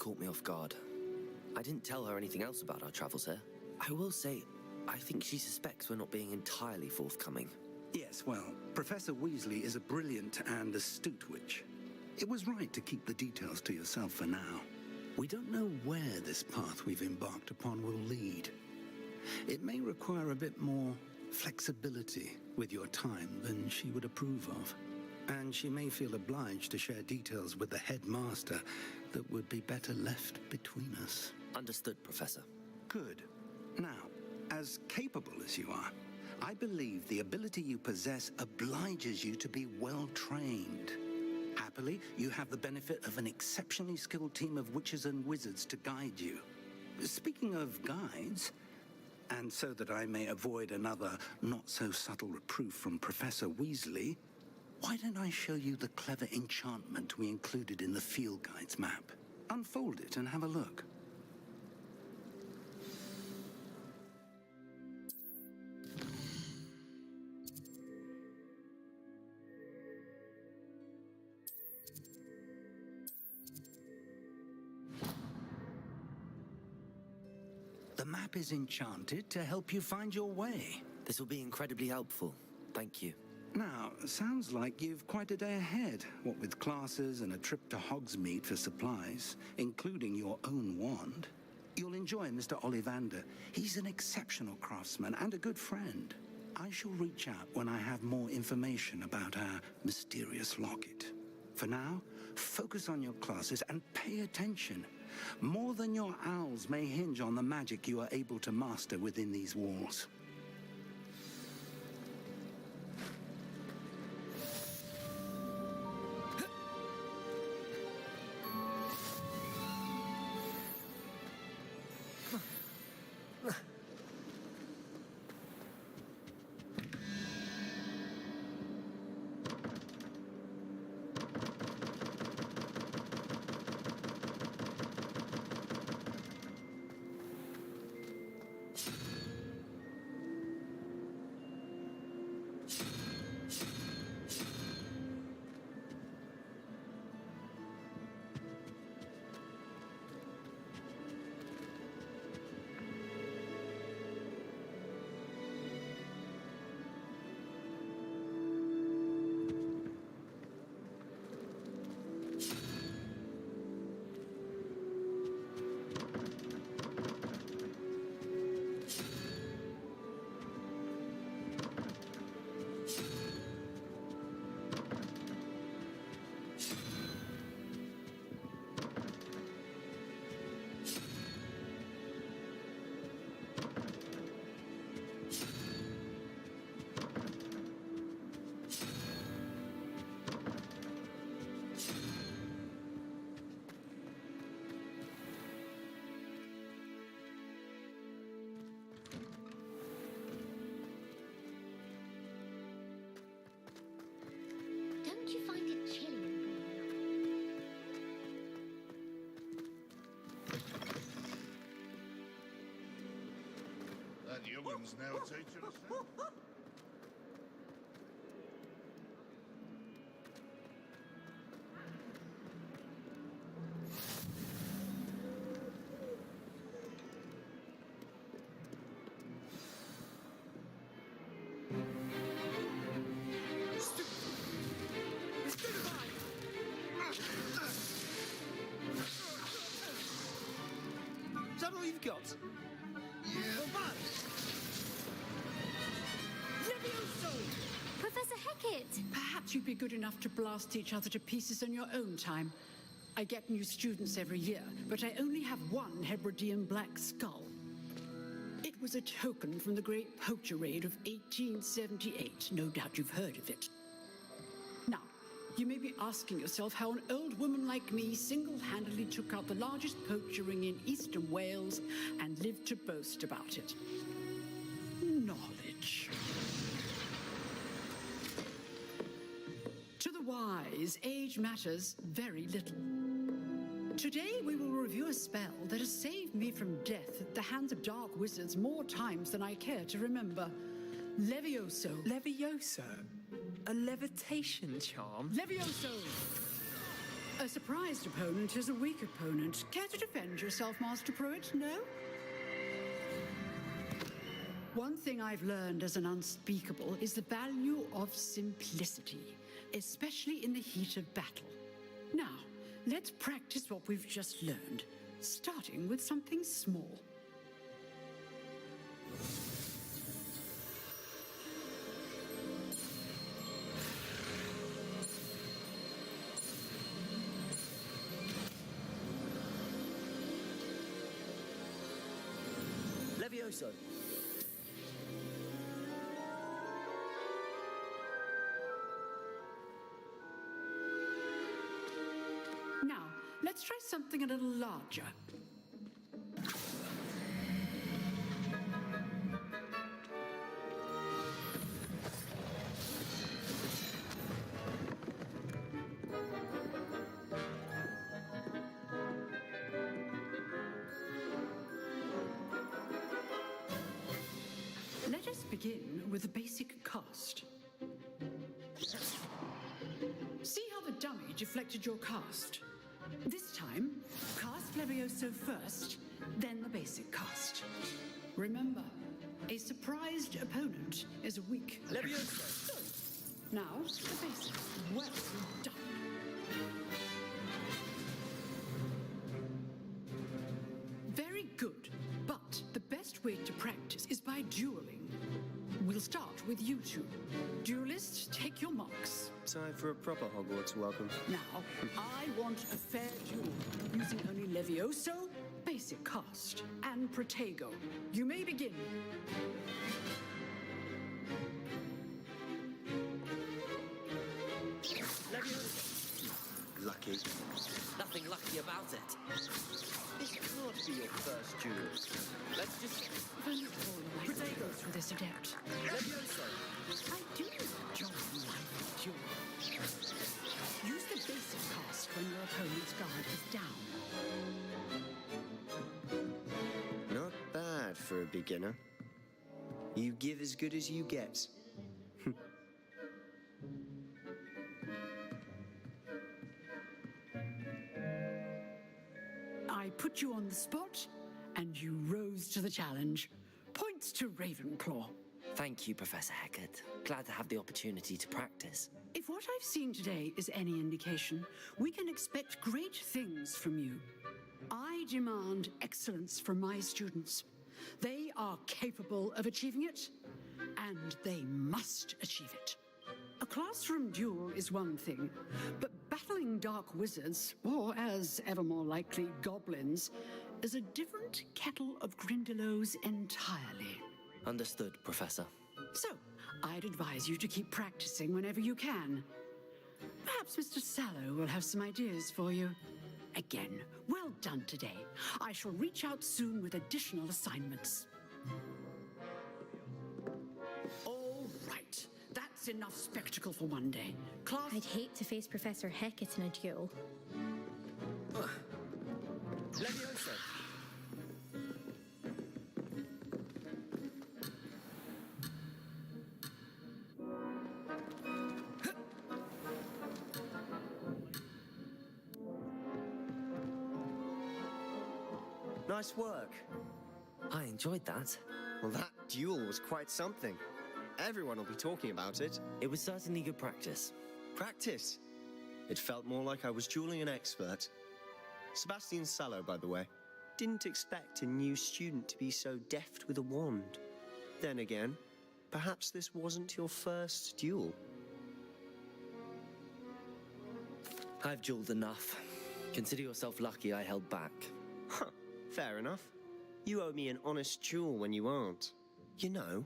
caught me off guard. I didn't tell her anything else about our travels here. I will say, I think she suspects we're not being entirely forthcoming. Yes, well, Professor Weasley is a brilliant and astute witch. It was right to keep the details to yourself for now. We don't know where this path we've embarked upon will lead. It may require a bit more flexibility with your time than she would approve of. And she may feel obliged to share details with the headmaster that would be better left between us. Understood, Professor. Good. Now, as capable as you are, I believe the ability you possess obliges you to be well trained. Happily, you have the benefit of an exceptionally skilled team of witches and wizards to guide you. Speaking of guides, and so that I may avoid another not-so-subtle reproof from Professor Weasley, why don't I show you the clever enchantment we included in the field guide's map? Unfold it and have a look. The map is enchanted to help you find your way. This will be incredibly helpful. Thank you. Now, sounds like you've quite a day ahead, what with classes and a trip to Hogsmeade for supplies, including your own wand. You'll enjoy Mr. Ollivander. He's an exceptional craftsman and a good friend. I shall reach out when I have more information about our mysterious locket. For now, focus on your classes and pay attention. More than your owls may hinge on the magic you are able to master within these walls. Don't you find it chilly? That young'un's now teaching us now. Is that all you've got? Yeah. Professor Hecat! Perhaps you'd be good enough to blast each other to pieces in your own time. I get new students every year, but I only have one Hebridean black skull. It was a token from the Great Poacher Raid of 1878. No doubt you've heard of it. Now, you may be asking yourself how an old woman like me single-handedly took out the largest poacher ring in eastern Wales and lived to boast about it. Knowledge. To the wise, age matters very little. Today we will review a spell that has saved me from death at the hands of dark wizards more times than I care to remember. Levioso. Levioso? A levitation charm? Levioso! A surprised opponent is a weak opponent. Care to defend yourself, Master Pruitt? No? One thing I've learned as an unspeakable is the value of simplicity, especially in the heat of battle. Now, let's practice what we've just learned, starting with something small. Levioso. Now, let's try something a little larger. Let us begin with the basic cast. See how the dummy deflected your cast? This time, cast Levioso first, then the basic cast. Remember, a surprised opponent is a weak Levioso! Now, the basic. Well done. Very good, but the best way to practice is by dueling. We'll start with you two. Duelists, take your marks. Time for a proper Hogwarts welcome. Now, I want a fair duel, using only Levioso, basic cast, and Protego. You may begin. Levioso. Lucky. Nothing lucky about it. This can't be your first duel. Let's just Protego through this adept. Levioso. I do enjoy life duel. Use the basic cast when your opponent's guard is down. Not bad for a beginner. You give as good as you get. I put you on the spot, and you rose to the challenge. Points to Ravenclaw. Thank you, Professor Hecat. Glad to have the opportunity to practice. If what I've seen today is any indication, we can expect great things from you. I demand excellence from my students. They are capable of achieving it, and they must achieve it. A classroom duel is one thing, but battling dark wizards, or as ever more likely, goblins, is a different kettle of Grindylows entirely. Understood, Professor. So, I'd advise you to keep practicing whenever you can. Perhaps Mr. Sallow will have some ideas for you. Again, well done today. I shall reach out soon with additional assignments. All right. That's enough spectacle for one day. Class... I'd hate to face Professor Hecat in a duel. Levioso. Nice work. I enjoyed that. Well, that duel was quite something. Everyone will be talking about it. It was certainly good practice. Practice? It felt more like I was dueling an expert. Sebastian Sallow, by the way. Didn't expect a new student to be so deft with a wand. Then again, perhaps this wasn't your first duel. I've dueled enough. Consider yourself lucky I held back. Huh, fair enough. You owe me an honest duel when you aren't. You know,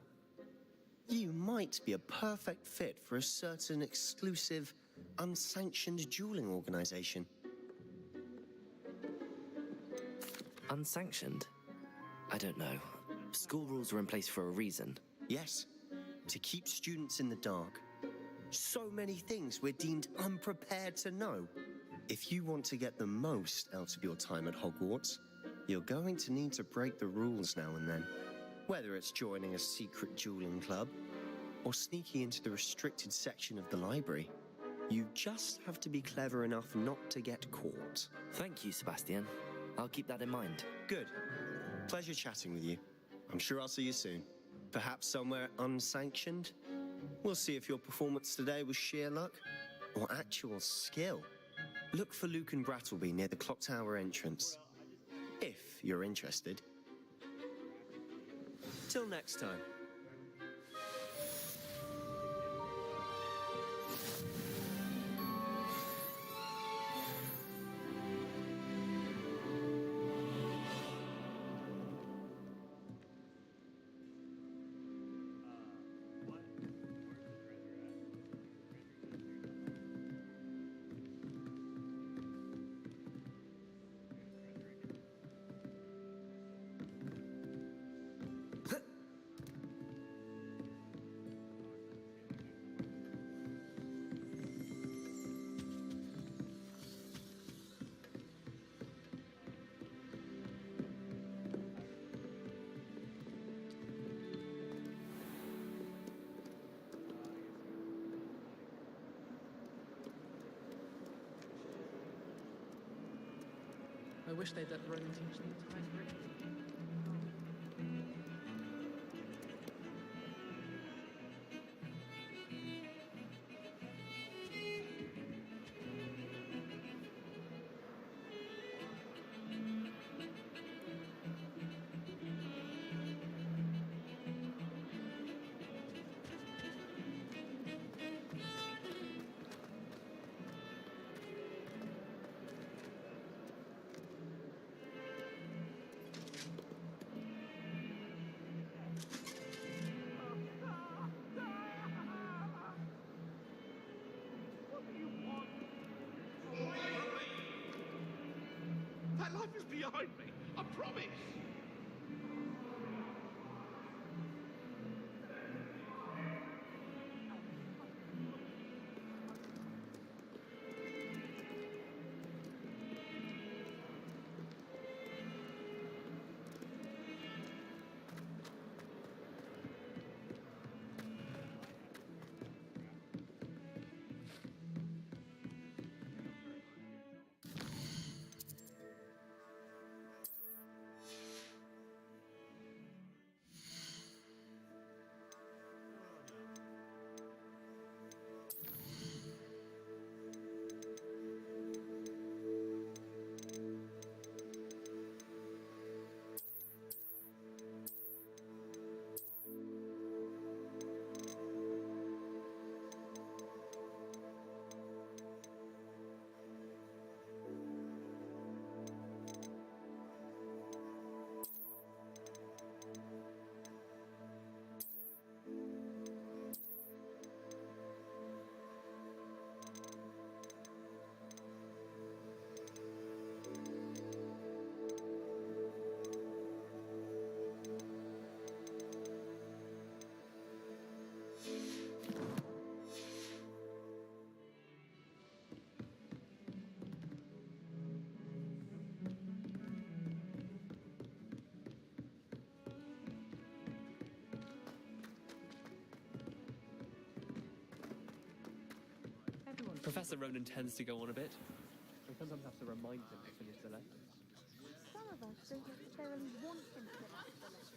you might be a perfect fit for a certain exclusive, unsanctioned dueling organization. Unsanctioned? I don't know. School rules are in place for a reason. Yes, to keep students in the dark. So many things we're deemed unprepared to know. If you want to get the most out of your time at Hogwarts, you're going to need to break the rules now and then. Whether it's joining a secret dueling club, or sneaking into the restricted section of the library, You just have to be clever enough not to get caught. Thank you, Sebastian. I'll keep that in mind. Good. Pleasure chatting with you. I'm sure I'll see you soon. Perhaps somewhere unsanctioned? We'll see if your performance today was sheer luck or actual skill. Look for Luke and Brattleby near the clock tower entrance. If you're interested. Till next time. I wish they'd let Ronan teach the entire curriculum. That life is behind me, I promise. Professor Ronan tends to go on a bit. I sometimes have to remind him to finish the lesson. Some of us don't necessarily want him to finish the lesson.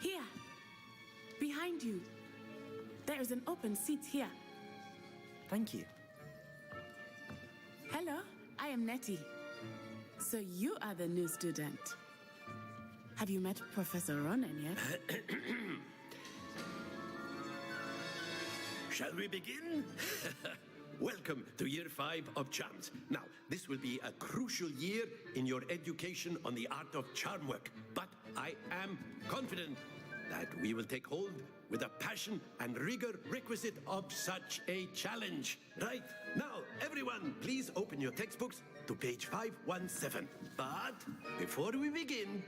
Here, behind you. There is an open seat here. Thank you. Hello, I am Nettie. So you are the new student. Have you met Professor Ronan yet? Shall we begin? Welcome to Year 5 of Charms. Now, this will be a crucial year in your education on the art of charm work. But I am confident that we will take hold with the passion and rigor requisite of such a challenge. Right? Now, everyone, please open your textbooks to page 517. But before we begin,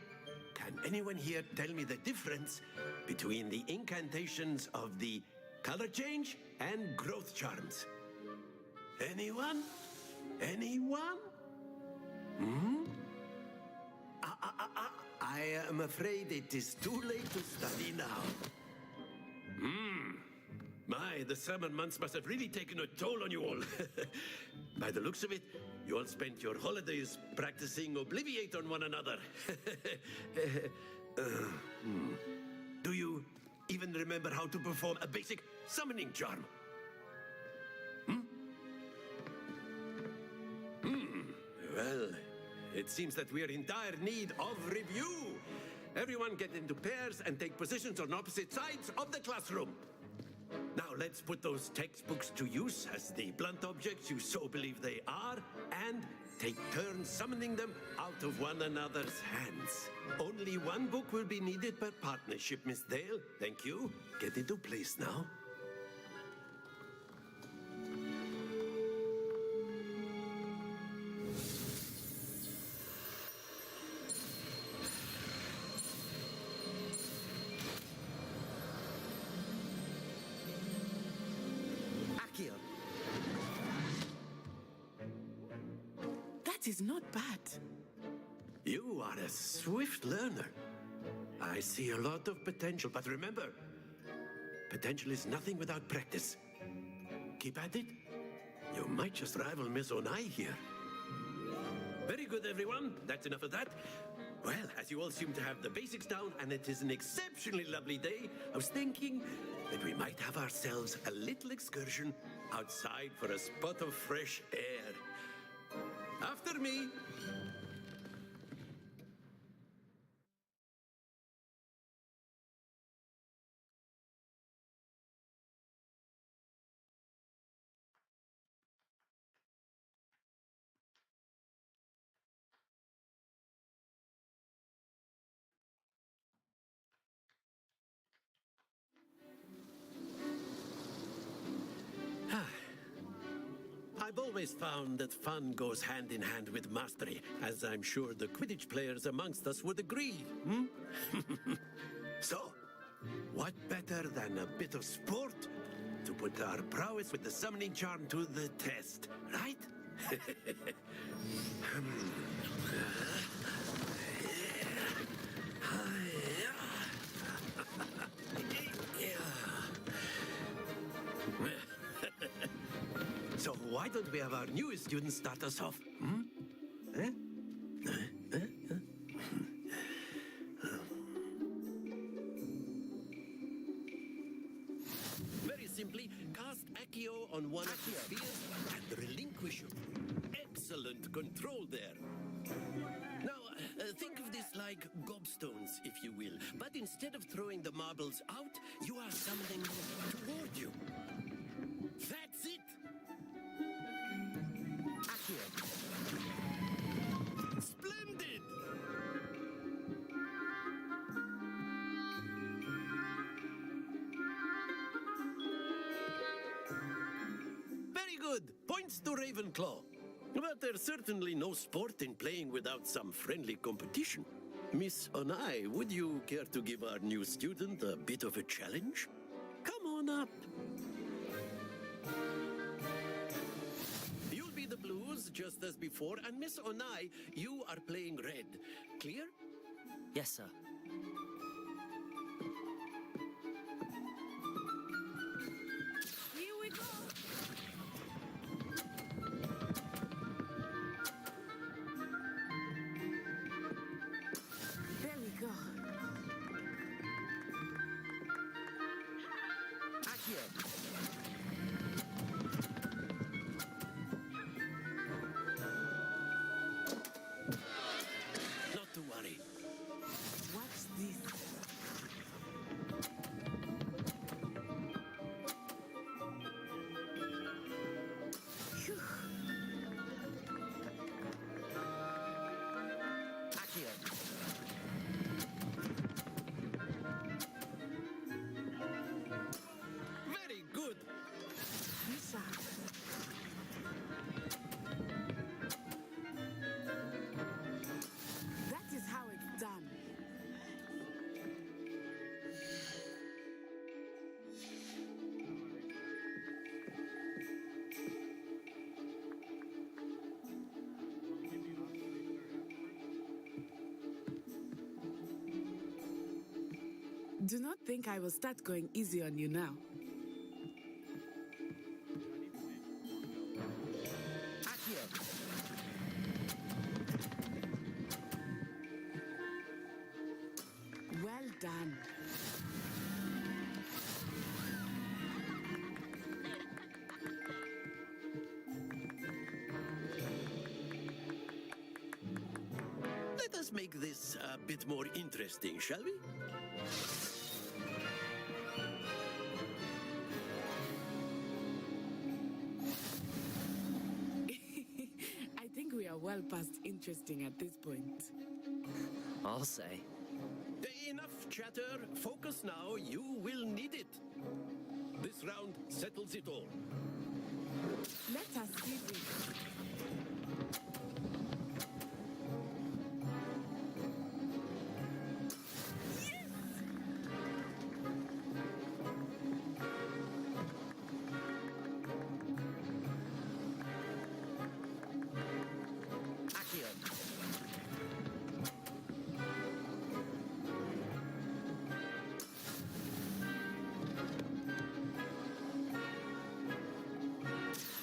can anyone here tell me the difference between the incantations of the color change and growth charms? Anyone? Anyone? I am afraid it is too late to study now. My, the summer months must have really taken a toll on you all. By the looks of it, you all spent your holidays practicing Obliviate on one another. Do you even remember how to perform a basic summoning charm? Well, it seems that we are in dire need of review. Everyone get into pairs and take positions on opposite sides of the classroom. Now let's put those textbooks to use as the blunt objects you so believe they are, and take turns summoning them out of one another's hands. Only one book will be needed per partnership, Miss Dale. Thank you. Get into place now. That is not bad. You are a swift learner. I see a lot of potential, but remember, potential is nothing without practice. Keep at it. You might just rival Miss Onai here. Very good, everyone. That's enough of that. Well, as you all seem to have the basics down, and it is an exceptionally lovely day, I was thinking that we might have ourselves a little excursion outside for a spot of fresh air. After me. I've always found that fun goes hand in hand with mastery, as I'm sure the Quidditch players amongst us would agree. So, what better than a bit of sport to put our prowess with the summoning charm to the test, right? So why don't we have our newest student start us off? Very simply, cast Accio on one of the spheres and relinquish your excellent control there. Now, think of this like gobstones, if you will. But instead of throwing the marbles out, you are summoning them toward you. That's it! Splendid! Very good. Points to Ravenclaw. But there's certainly no sport in playing without some friendly competition. Miss Onai, would you care to give our new student a bit of a challenge? Come on up. You'll be the blues, just as before, and Miss Onai, you are playing red. Clear? Yes, sir. Here we go. There we go. Do not think I will start going easy on you now. Well done. Let us make this a bit more interesting, shall we? I think we are well past interesting at this point. I'll say. Enough chatter. Focus now. You will need it. This round settles it all. Let us see this.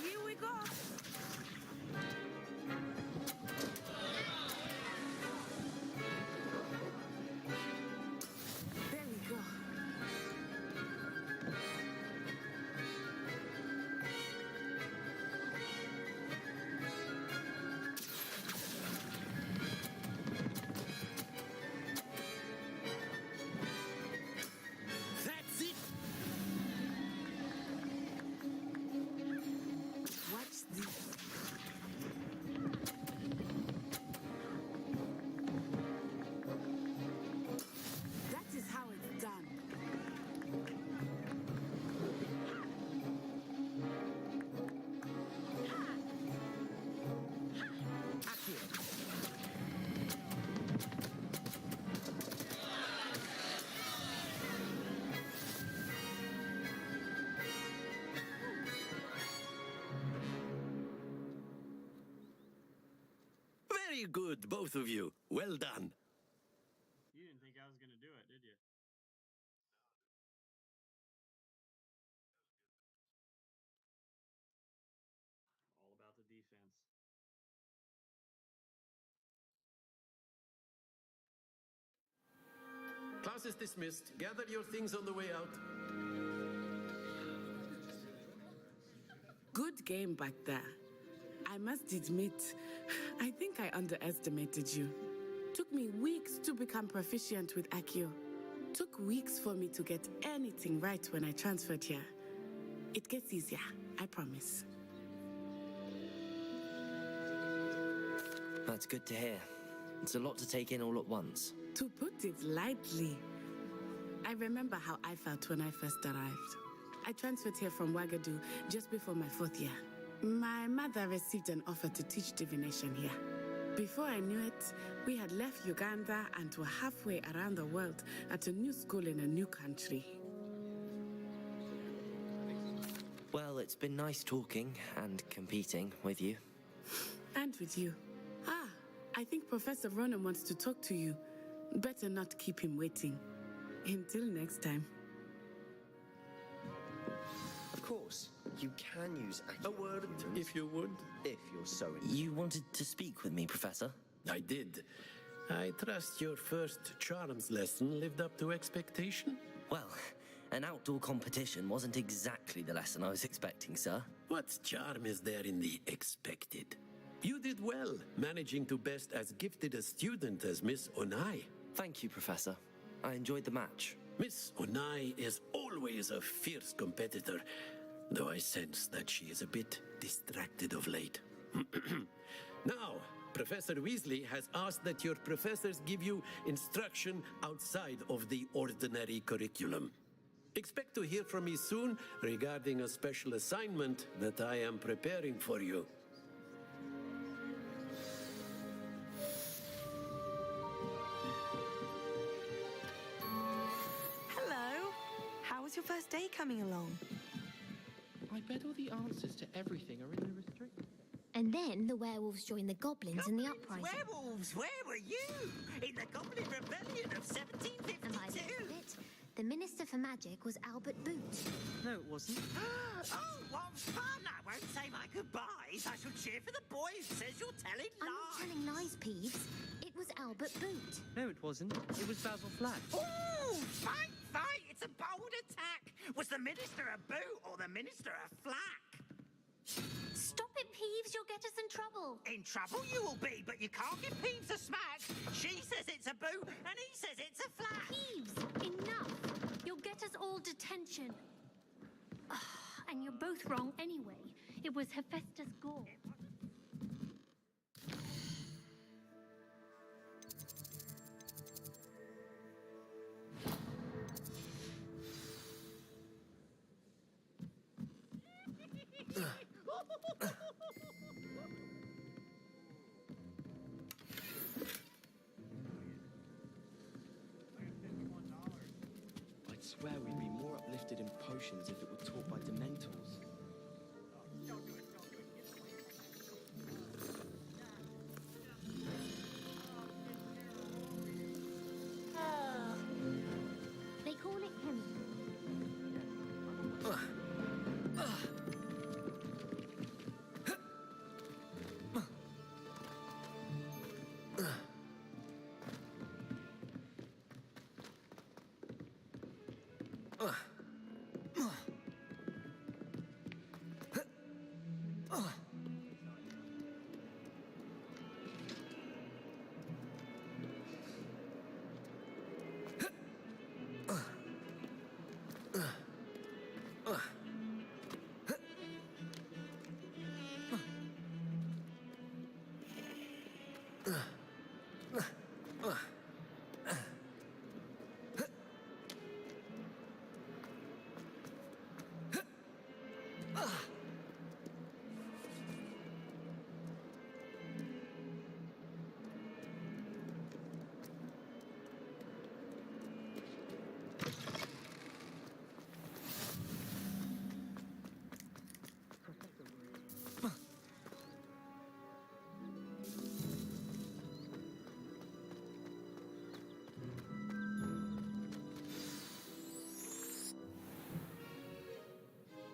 Here we go. There we go. That's it. Watch this. That is how it's done. Very good, both of you. Well done. You didn't think I was going to do it, did you? All about the defense. Class is dismissed. Gather your things on the way out. Good game back there. I must admit, I think I underestimated you. Took me weeks to become proficient with Accio. Took weeks for me to get anything right when I transferred here. It gets easier, I promise. That's good to hear. It's a lot to take in all at once. To put it lightly, I remember how I felt when I first arrived. I transferred here from Wagadu just before my 4th year. My mother received an offer to teach divination here. Before I knew it, we had left Uganda and were halfway around the world at a new school in a new country. Well, it's been nice talking and competing with you. And with you. Ah, I think Professor Ronan wants to talk to you. Better not keep him waiting. Until next time. Of course, you can use a word, if you would. If you're so... You wanted to speak with me, Professor? I did. I trust your first charms lesson lived up to expectation? Well, an outdoor competition wasn't exactly the lesson I was expecting, sir. What charm is there in the expected? You did well, managing to best as gifted a student as Miss Onai. Thank you, Professor. I enjoyed the match. Miss Onai is always a fierce competitor, though I sense that she is a bit distracted of late. Now, Professor Weasley has asked that your professors give you instruction outside of the ordinary curriculum. Expect to hear from me soon regarding a special assignment that I am preparing for you. Hello. How was your first day coming along? I bet all the answers to everything are in the restricted. And then the werewolves joined the goblins in the uprising. Werewolves, where were you? In the Goblin Rebellion of 1752? And by the end of it, the was Albert Boot. No, it wasn't. Oh, what fun! I won't say my goodbyes. I shall cheer for the boy who says you're telling I'm lies. not telling lies, Peeves. It was Albert Boot. No, it wasn't. It was Basil Flack. Ooh, fight, fight! It's a bold attack. Was the minister a boot or the minister a flack? Stop it, Peeves. You'll get us in trouble. In trouble you will be, but you can't give Peeves a smack. She says it's a boot, and he says it's a flack. Peeves, enough. You'll get us all detention. And you're both wrong anyway. It was Hephaestus Gore. I'd swear we'd be more uplifted in potions if it were taught by Dementors. They call it chemistry.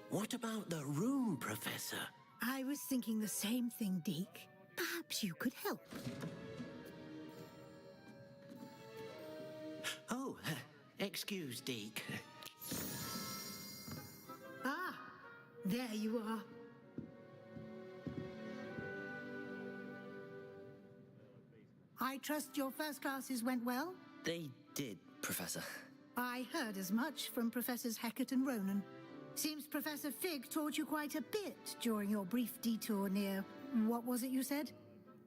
What about the room, Professor? I was thinking the same thing, Deke. Perhaps you could help. Oh, excuse, Deke. Ah, there you are. I trust your first classes went well? They did, Professor. I heard as much from Professors Hecat and Ronan. Seems Professor Fig taught you quite a bit during your brief detour near... what was it you said?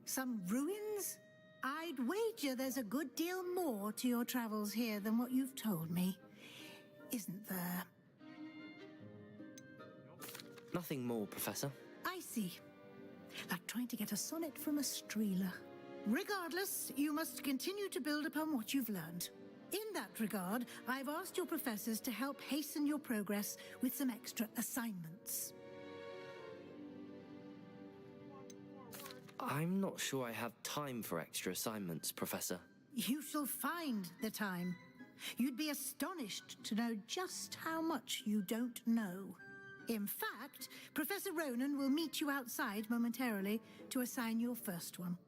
Some ruins? I'd wager there's a good deal more to your travels here than what you've told me. Isn't there? Nothing more, Professor. I see. Like trying to get a sonnet from a streeler. Regardless, you must continue to build upon what you've learned. In that regard, I've asked your professors to help hasten your progress with some extra assignments. I'm not sure I have time for extra assignments, Professor. You shall find the time. You'd be astonished to know just how much you don't know. In fact, Professor Ronan will meet you outside momentarily to assign your first one.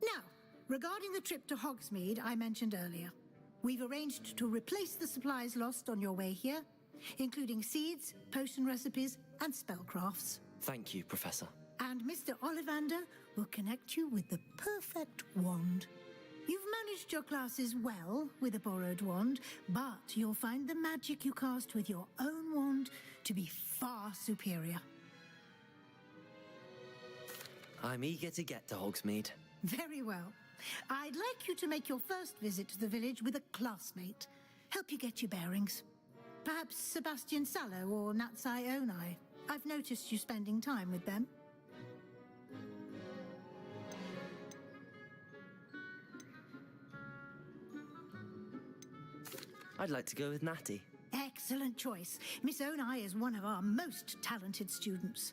Now, regarding the trip to Hogsmeade I mentioned earlier, we've arranged to replace the supplies lost on your way here, including seeds, potion recipes, and spellcrafts. Thank you, Professor. And Mr. Ollivander will connect you with the perfect wand. You've managed your classes well with a borrowed wand, but you'll find the magic you cast with your own wand to be far superior. I'm eager to get to Hogsmeade. Very well. I'd like you to make your first visit to the village with a classmate. Help you get your bearings. Perhaps Sebastian Sallow or Natsai Onai. I've noticed you spending time with them. I'd like to go with Natty. Excellent choice. Miss Onai is one of our most talented students.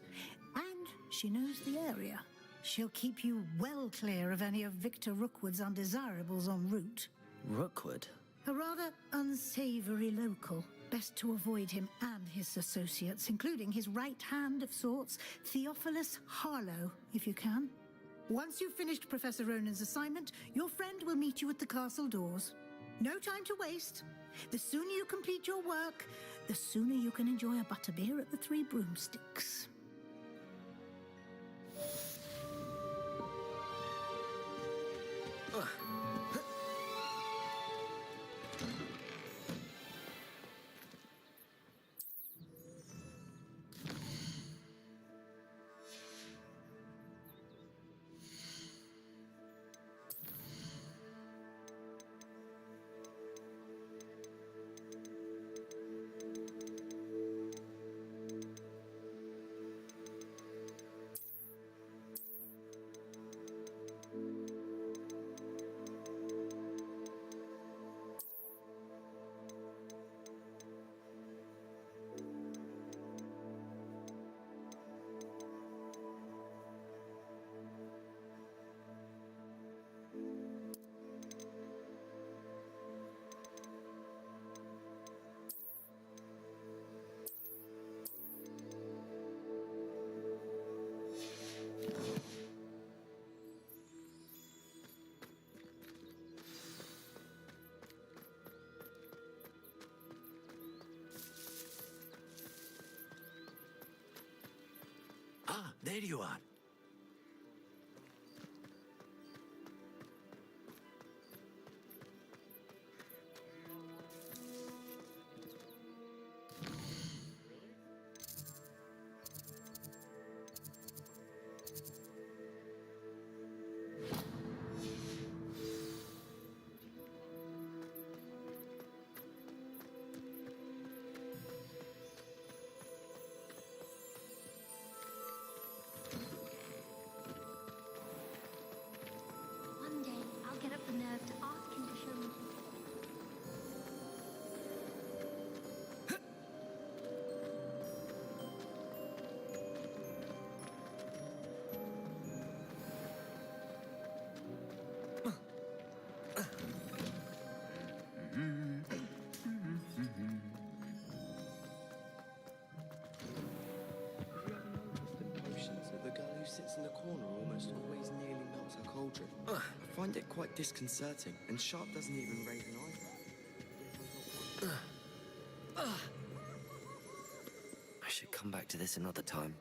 And she knows the area. She'll keep you well clear of any of Victor Rookwood's undesirables en route. Rookwood? A rather unsavory local, Best to avoid him and his associates, including his right hand of sorts, Theophilus Harlow, if you can. Once you've finished Professor Ronan's assignment, your friend will meet you at the castle doors. No time to waste. The sooner you complete your work, the sooner you can enjoy a butterbeer at the Three Broomsticks. Ah, there you are. One day, I'll get up the nerve to ask him to show me. The girl who sits in the corner almost always nearly melts her cauldron. I find it quite disconcerting, and Sharp doesn't even raise an eyebrow. I should come back to this another time.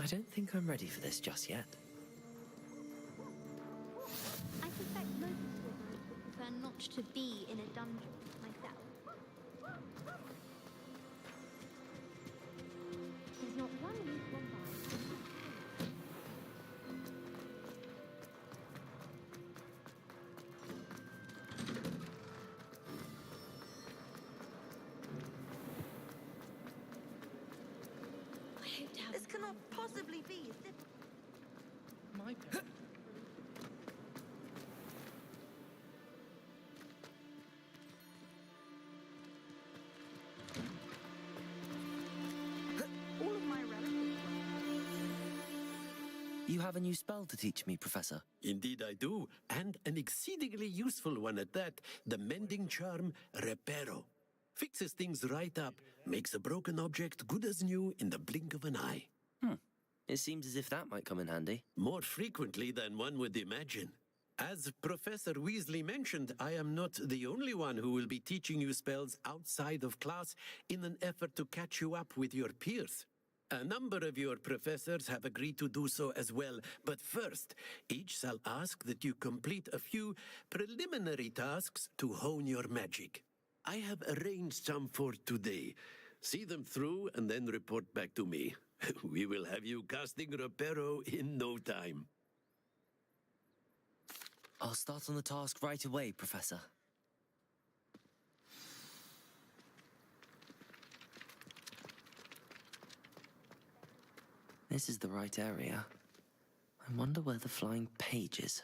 I don't think I'm ready for this just yet. I suspect most students would prefer not to be in a dungeon myself. There's not one week gone by. This cannot possibly be. My parents. All of my relatives. You have a new spell to teach me, Professor. Indeed I do, and an exceedingly useful one at that, the mending charm Reparo. Fixes things right up, makes a broken object good as new in the blink of an eye. It seems as if that might come in handy. More frequently than one would imagine. As Professor Weasley mentioned, I am not the only one who will be teaching you spells outside of class in an effort to catch you up with your peers. A number of your professors have agreed to do so as well, but first, each shall ask that you complete a few preliminary tasks to hone your magic. I have arranged some for today. See them through and then report back to me. We will have you casting Reparo in no time. I'll start on the task right away, Professor. This is the right area. I wonder where the flying page is.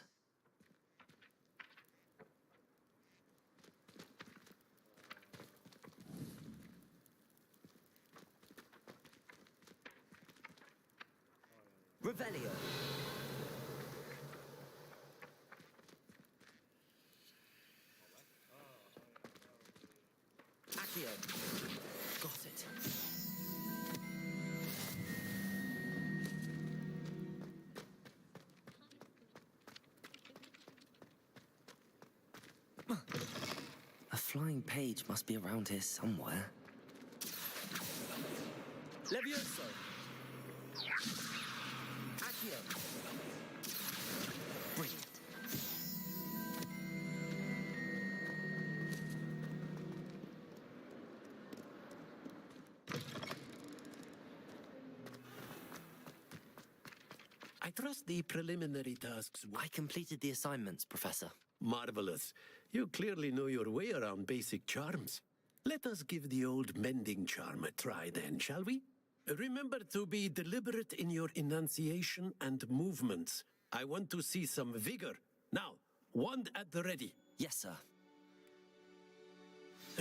Revelio. Accio. Got it. A flying page must be around here somewhere. Levioso. Accio. Brilliant. I trust the preliminary tasks. I completed the assignments, Professor. Marvelous. You clearly know your way around basic charms. Let us give the old mending charm a try then, shall we? Remember to be deliberate in your enunciation and movements. I want to see some vigor. Now, wand at the ready. Yes, sir.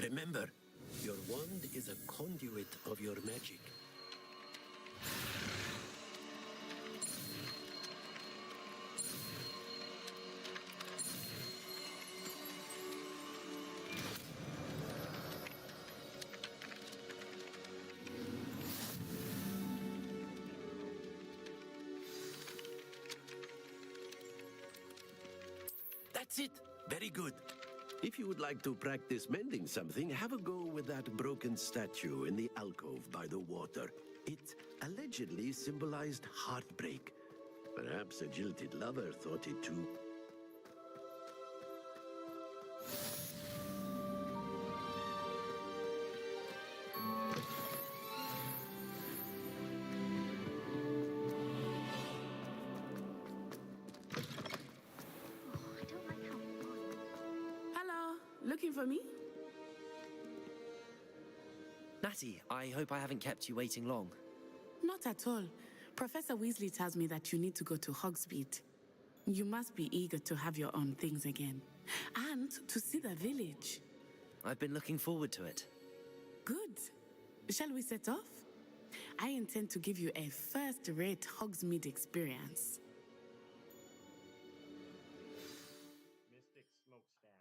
Remember, your wand is a conduit of your magic. That's it. Very good. If you would like to practice mending something, have a go with that broken statue in the alcove by the water. It allegedly symbolized heartbreak. Perhaps a jilted lover thought it too. Looking for me? Natty, I hope I haven't kept you waiting long. Not at all. Professor Weasley tells me that you need to go to Hogsmeade. You must be eager to have your own things again. And to see the village. I've been looking forward to it. Good. Shall we set off? I intend to give you a first-rate Hogsmeade experience. Mystic Smokestaff.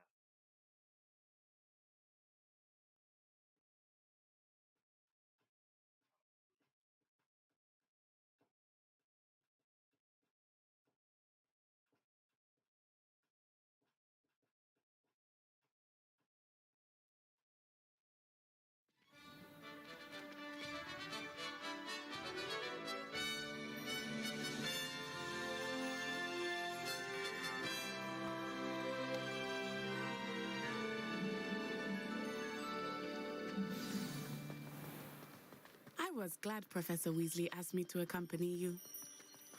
was glad Professor Weasley asked me to accompany you.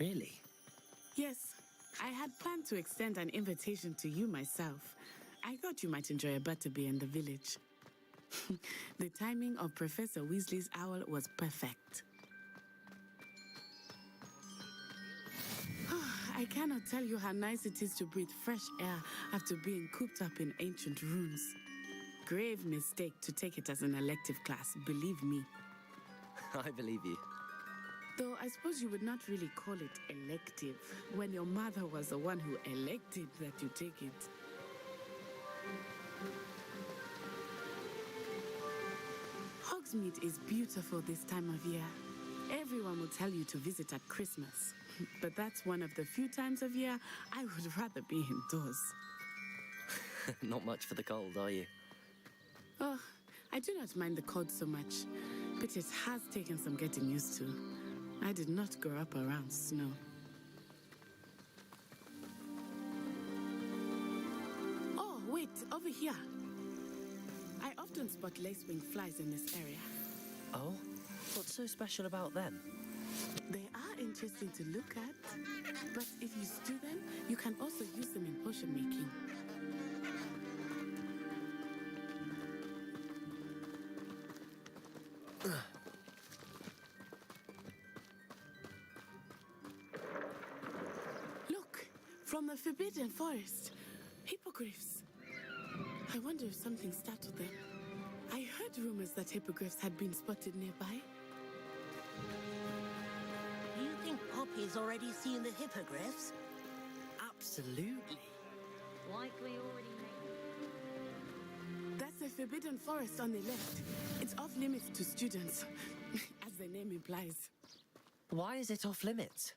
Really? Yes, I had planned to extend an invitation to you myself. I thought you might enjoy a butterbeer in the village. The timing of Professor Weasley's owl was perfect. I cannot tell you how nice it is to breathe fresh air after being cooped up in ancient rooms. Grave mistake to take it as an elective class, believe me. I believe you. Though I suppose you would not really call it elective when your mother was the one who elected that you take it. Hogsmeade is beautiful this time of year. Everyone will tell you to visit at Christmas. But that's one of the few times of year I would rather be indoors. Not much for the cold, are you? Oh, I do not mind the cold so much, but it has taken some getting used to. I did not grow up around snow. Oh, wait, over here. I often spot lacewing flies in this area. Oh? What's so special about them? They are interesting to look at, but if you stew them, you can also use them in potion making. Look, from the Forbidden Forest, hippogriffs. I wonder if something startled them. I heard rumors that hippogriffs had been spotted nearby. You think Poppy's already seen the hippogriffs? Absolutely. Like we already made. That's the Forbidden Forest on the left. It's off limits to students, as the name implies. Why is it off limits?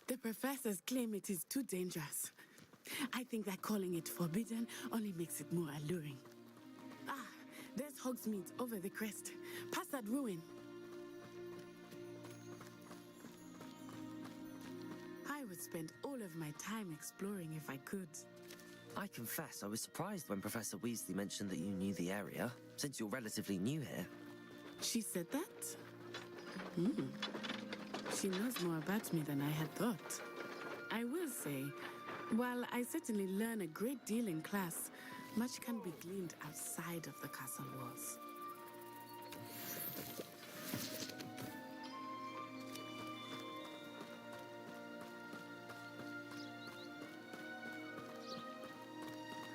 The professors claim it is too dangerous. I think that calling it forbidden only makes it more alluring. Ah, there's Hogsmeade over the crest. Past that ruin. I would spend all of my time exploring if I could. I confess, I was surprised when Professor Weasley mentioned that you knew the area, since you're relatively new here. She said that? She knows more about me than I had thought. I will say, while I certainly learn a great deal in class, much can be gleaned outside of the castle walls.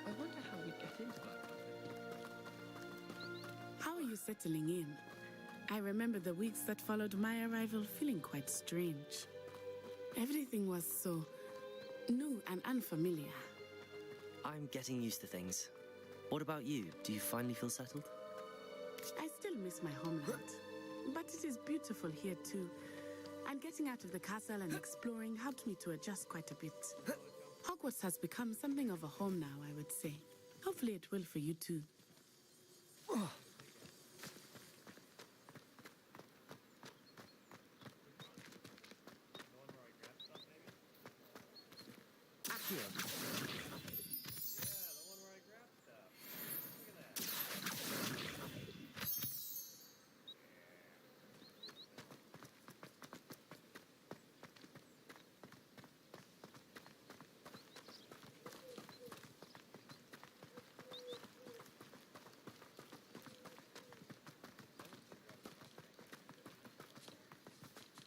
I wonder how we get into that. How are you settling in? I remember the weeks that followed my arrival feeling quite strange. Everything was so new and unfamiliar. I'm getting used to things. What about you? Do you finally feel settled? I still miss my homeland, but it is beautiful here too. And getting out of the castle and exploring helped me to adjust quite a bit. Hogwarts has become something of a home now, I would say. Hopefully it will for you too.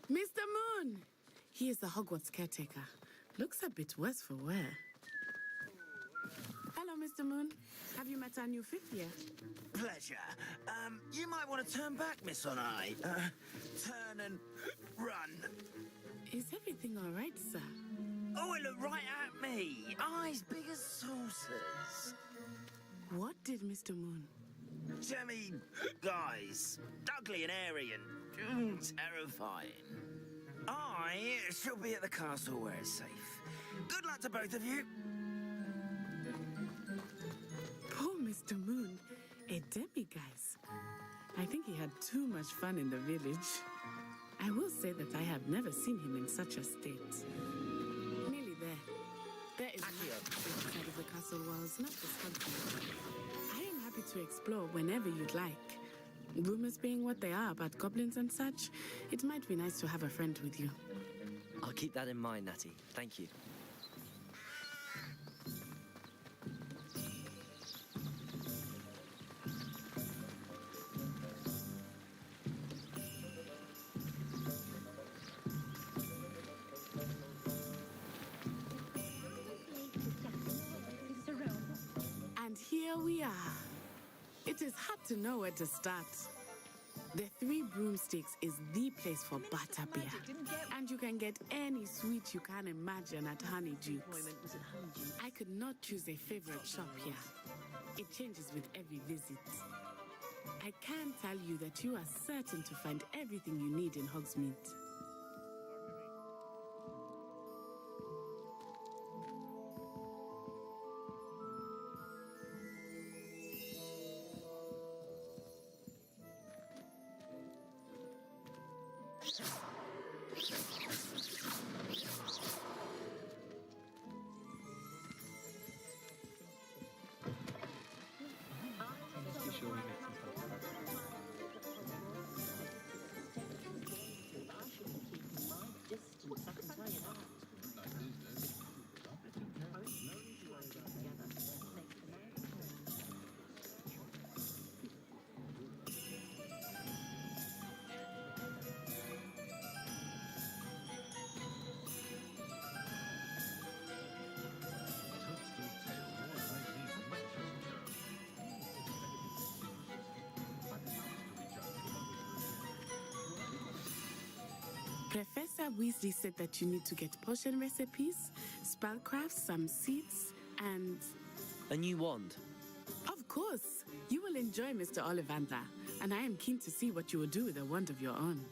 Mr. Moon! He is the Hogwarts caretaker. Looks a bit worse for wear. Hello, Mr. Moon. Have you met our new fifth year? Pleasure. You might want to turn back, Miss Onai. Turn and run. Is everything all right, sir? Oh, it looked right at me. Eyes big as saucers. What did Mr. Moon? Jemmy, guys, ugly and airy and terrifying. I shall be at the castle where it's safe. Good luck to both of you. Poor Mr. Moon, a demiguise. I think he had too much fun in the village. I will say that I have never seen him in such a state. Nearly there. There is much inside of the castle walls, not the country. I am happy to explore whenever you'd like. Rumors being what they are about goblins and such, it might be nice to have a friend with you. I'll keep that in mind, Natty. Thank you. And here we are. It is hard to know where to start. The Three Broomsticks is the place for butterbeer. And you can get any sweet you can imagine at Honeydukes. I could not choose a favorite shop here. It changes with every visit. I can tell you that you are certain to find everything you need in Hogsmeade. Professor Weasley said that you need to get potion recipes, spellcrafts, some seeds, and... A new wand. Of course! You will enjoy Mr. Ollivander, and I am keen to see what you will do with a wand of your own.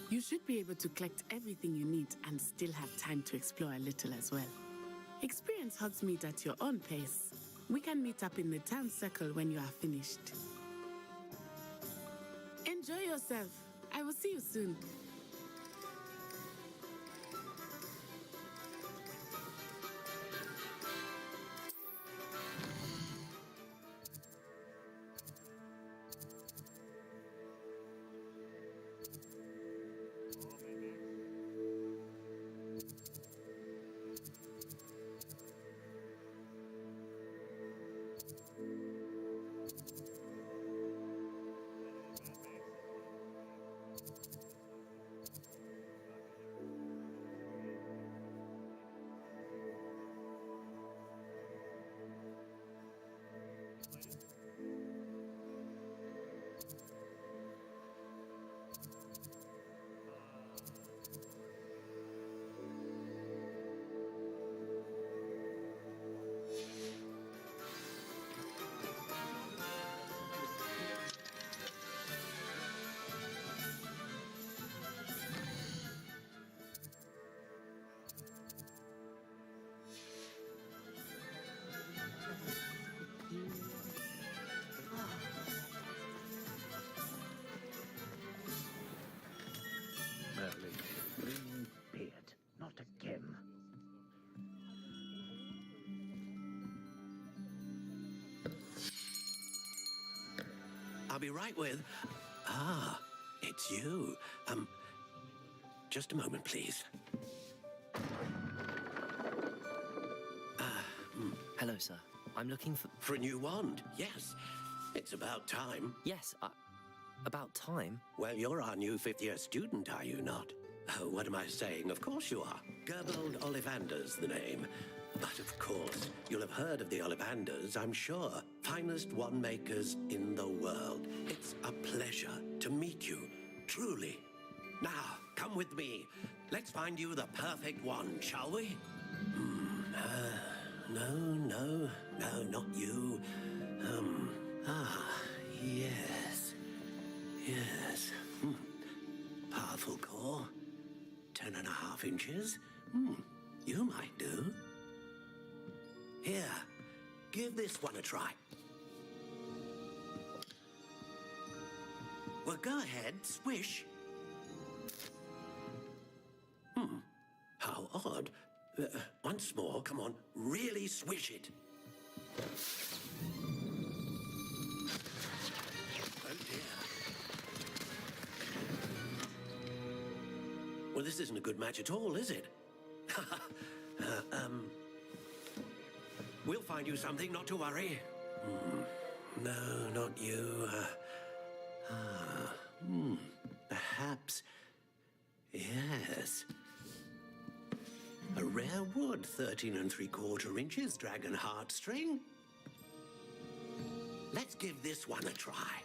You should be able to collect everything you need and still have time to explore a little as well. Experience Hogsmeade at your own pace. We can meet up in the town circle when you are finished. Enjoy yourself. I will see you soon. Not again. I'll be right with... Ah, it's you. Just a moment, please. Hello, sir. I'm looking for... For a new wand, yes. It's about time. Yes, about time? Well, you're our new fifth-year student, are you not? Oh, what am I saying? Of course you are. Gerbold Ollivander's the name. But of course, you'll have heard of the Ollivanders, I'm sure. Finest wand makers in the world. It's a pleasure to meet you, truly. Now, come with me. Let's find you the perfect wand, shall we? No, not you. Yes. Yes. Powerful core. 10.5 inches. You might do. Here, give this one a try. Well, go ahead, swish. How odd. Once more, come on, really swish it. Oh dear. this isn't a good match at all, is it? We'll find you something, not to worry. No, not you. Perhaps. Yes. A rare wood, 13 3/4 inches, dragon heartstring. Let's give this one a try.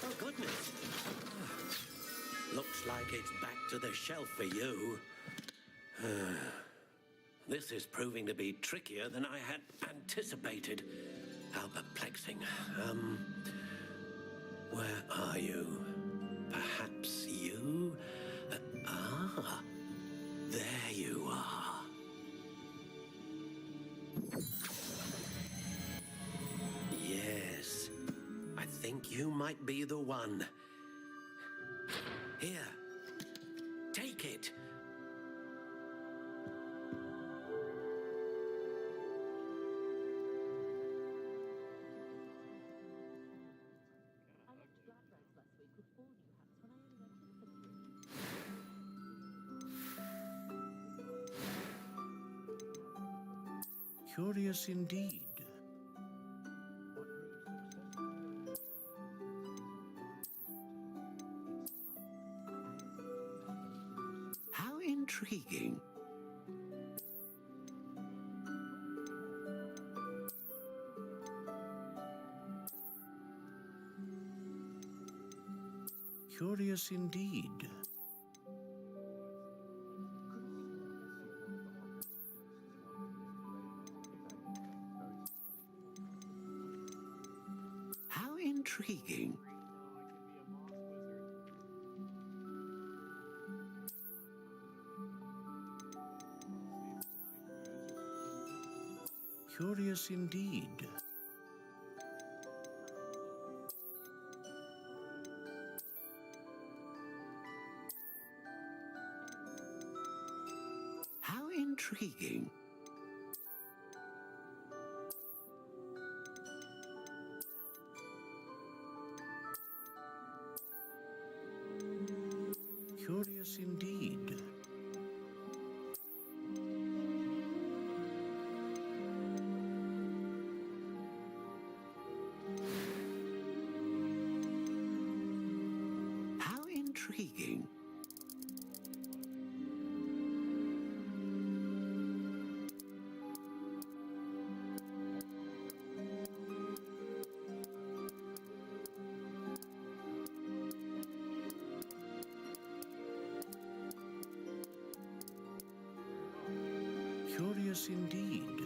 Oh, goodness. Looks like it's back to the shelf for you. This is proving to be trickier than I had anticipated. How perplexing. Where are you? Perhaps you? There you are. Yes, I think you might be the one. Here, take it. Curious indeed. How intriguing. Curious indeed. How intriguing. Curious indeed. How intriguing. Curious indeed. How intriguing. Curious indeed.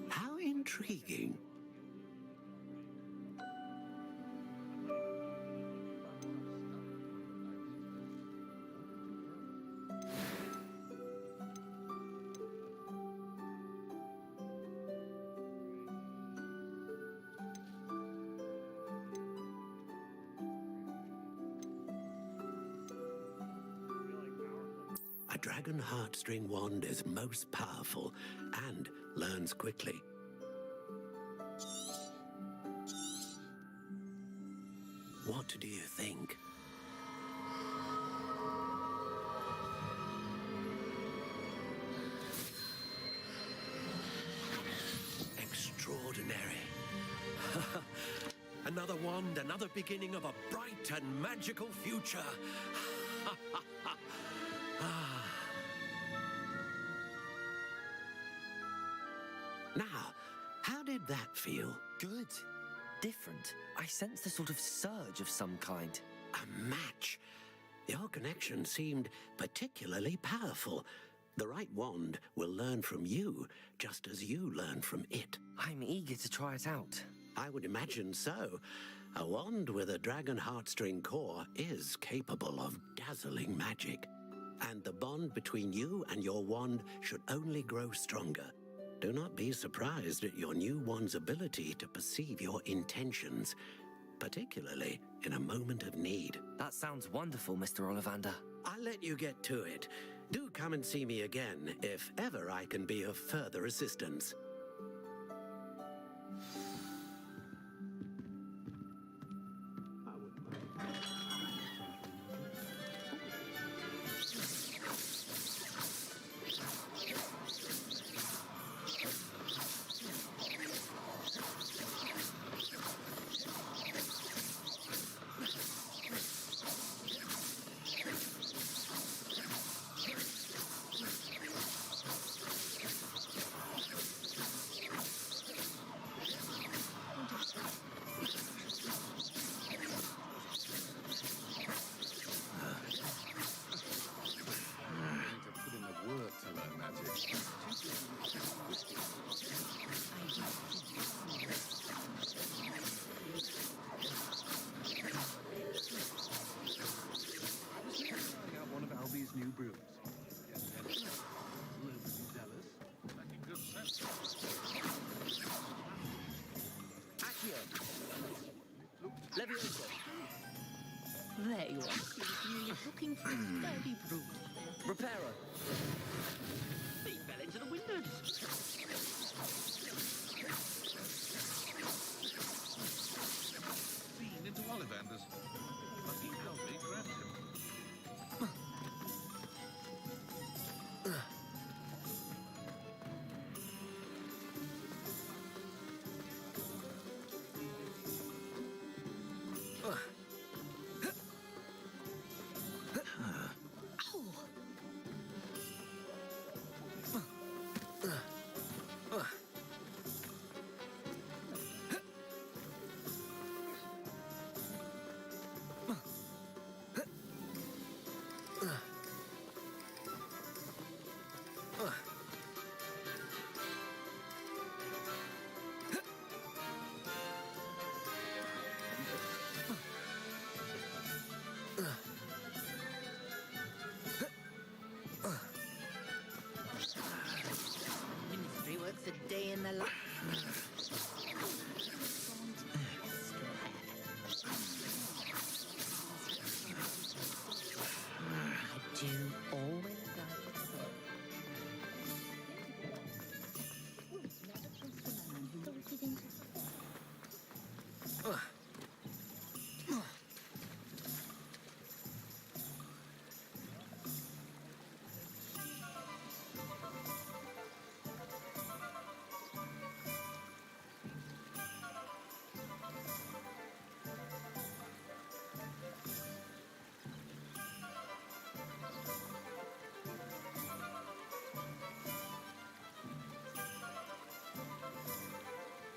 How intriguing. A dragon heartstring wand is most powerful and learns quickly. What do you think? Extraordinary. Another wand, another beginning of a bright and magical future. Now, how did that feel? Good. Different. I sensed a sort of surge of some kind. A match. Your connection seemed particularly powerful. The right wand will learn from you, just as you learn from it. I'm eager to try it out. I would imagine so. A wand with a dragon heartstring core is capable of dazzling magic. And the bond between you and your wand should only grow stronger. Do not be surprised at your new wand's ability to perceive your intentions, particularly in a moment of need. That sounds wonderful, Mr. Ollivander. I'll let you get to it. Do come and see me again if ever I can be of further assistance. New brooms. Accio! Levioso! There you are. You're looking for a sturdy broom. Reparo! He fell into the windows. Seen into Ollivanders. Lucky healthy.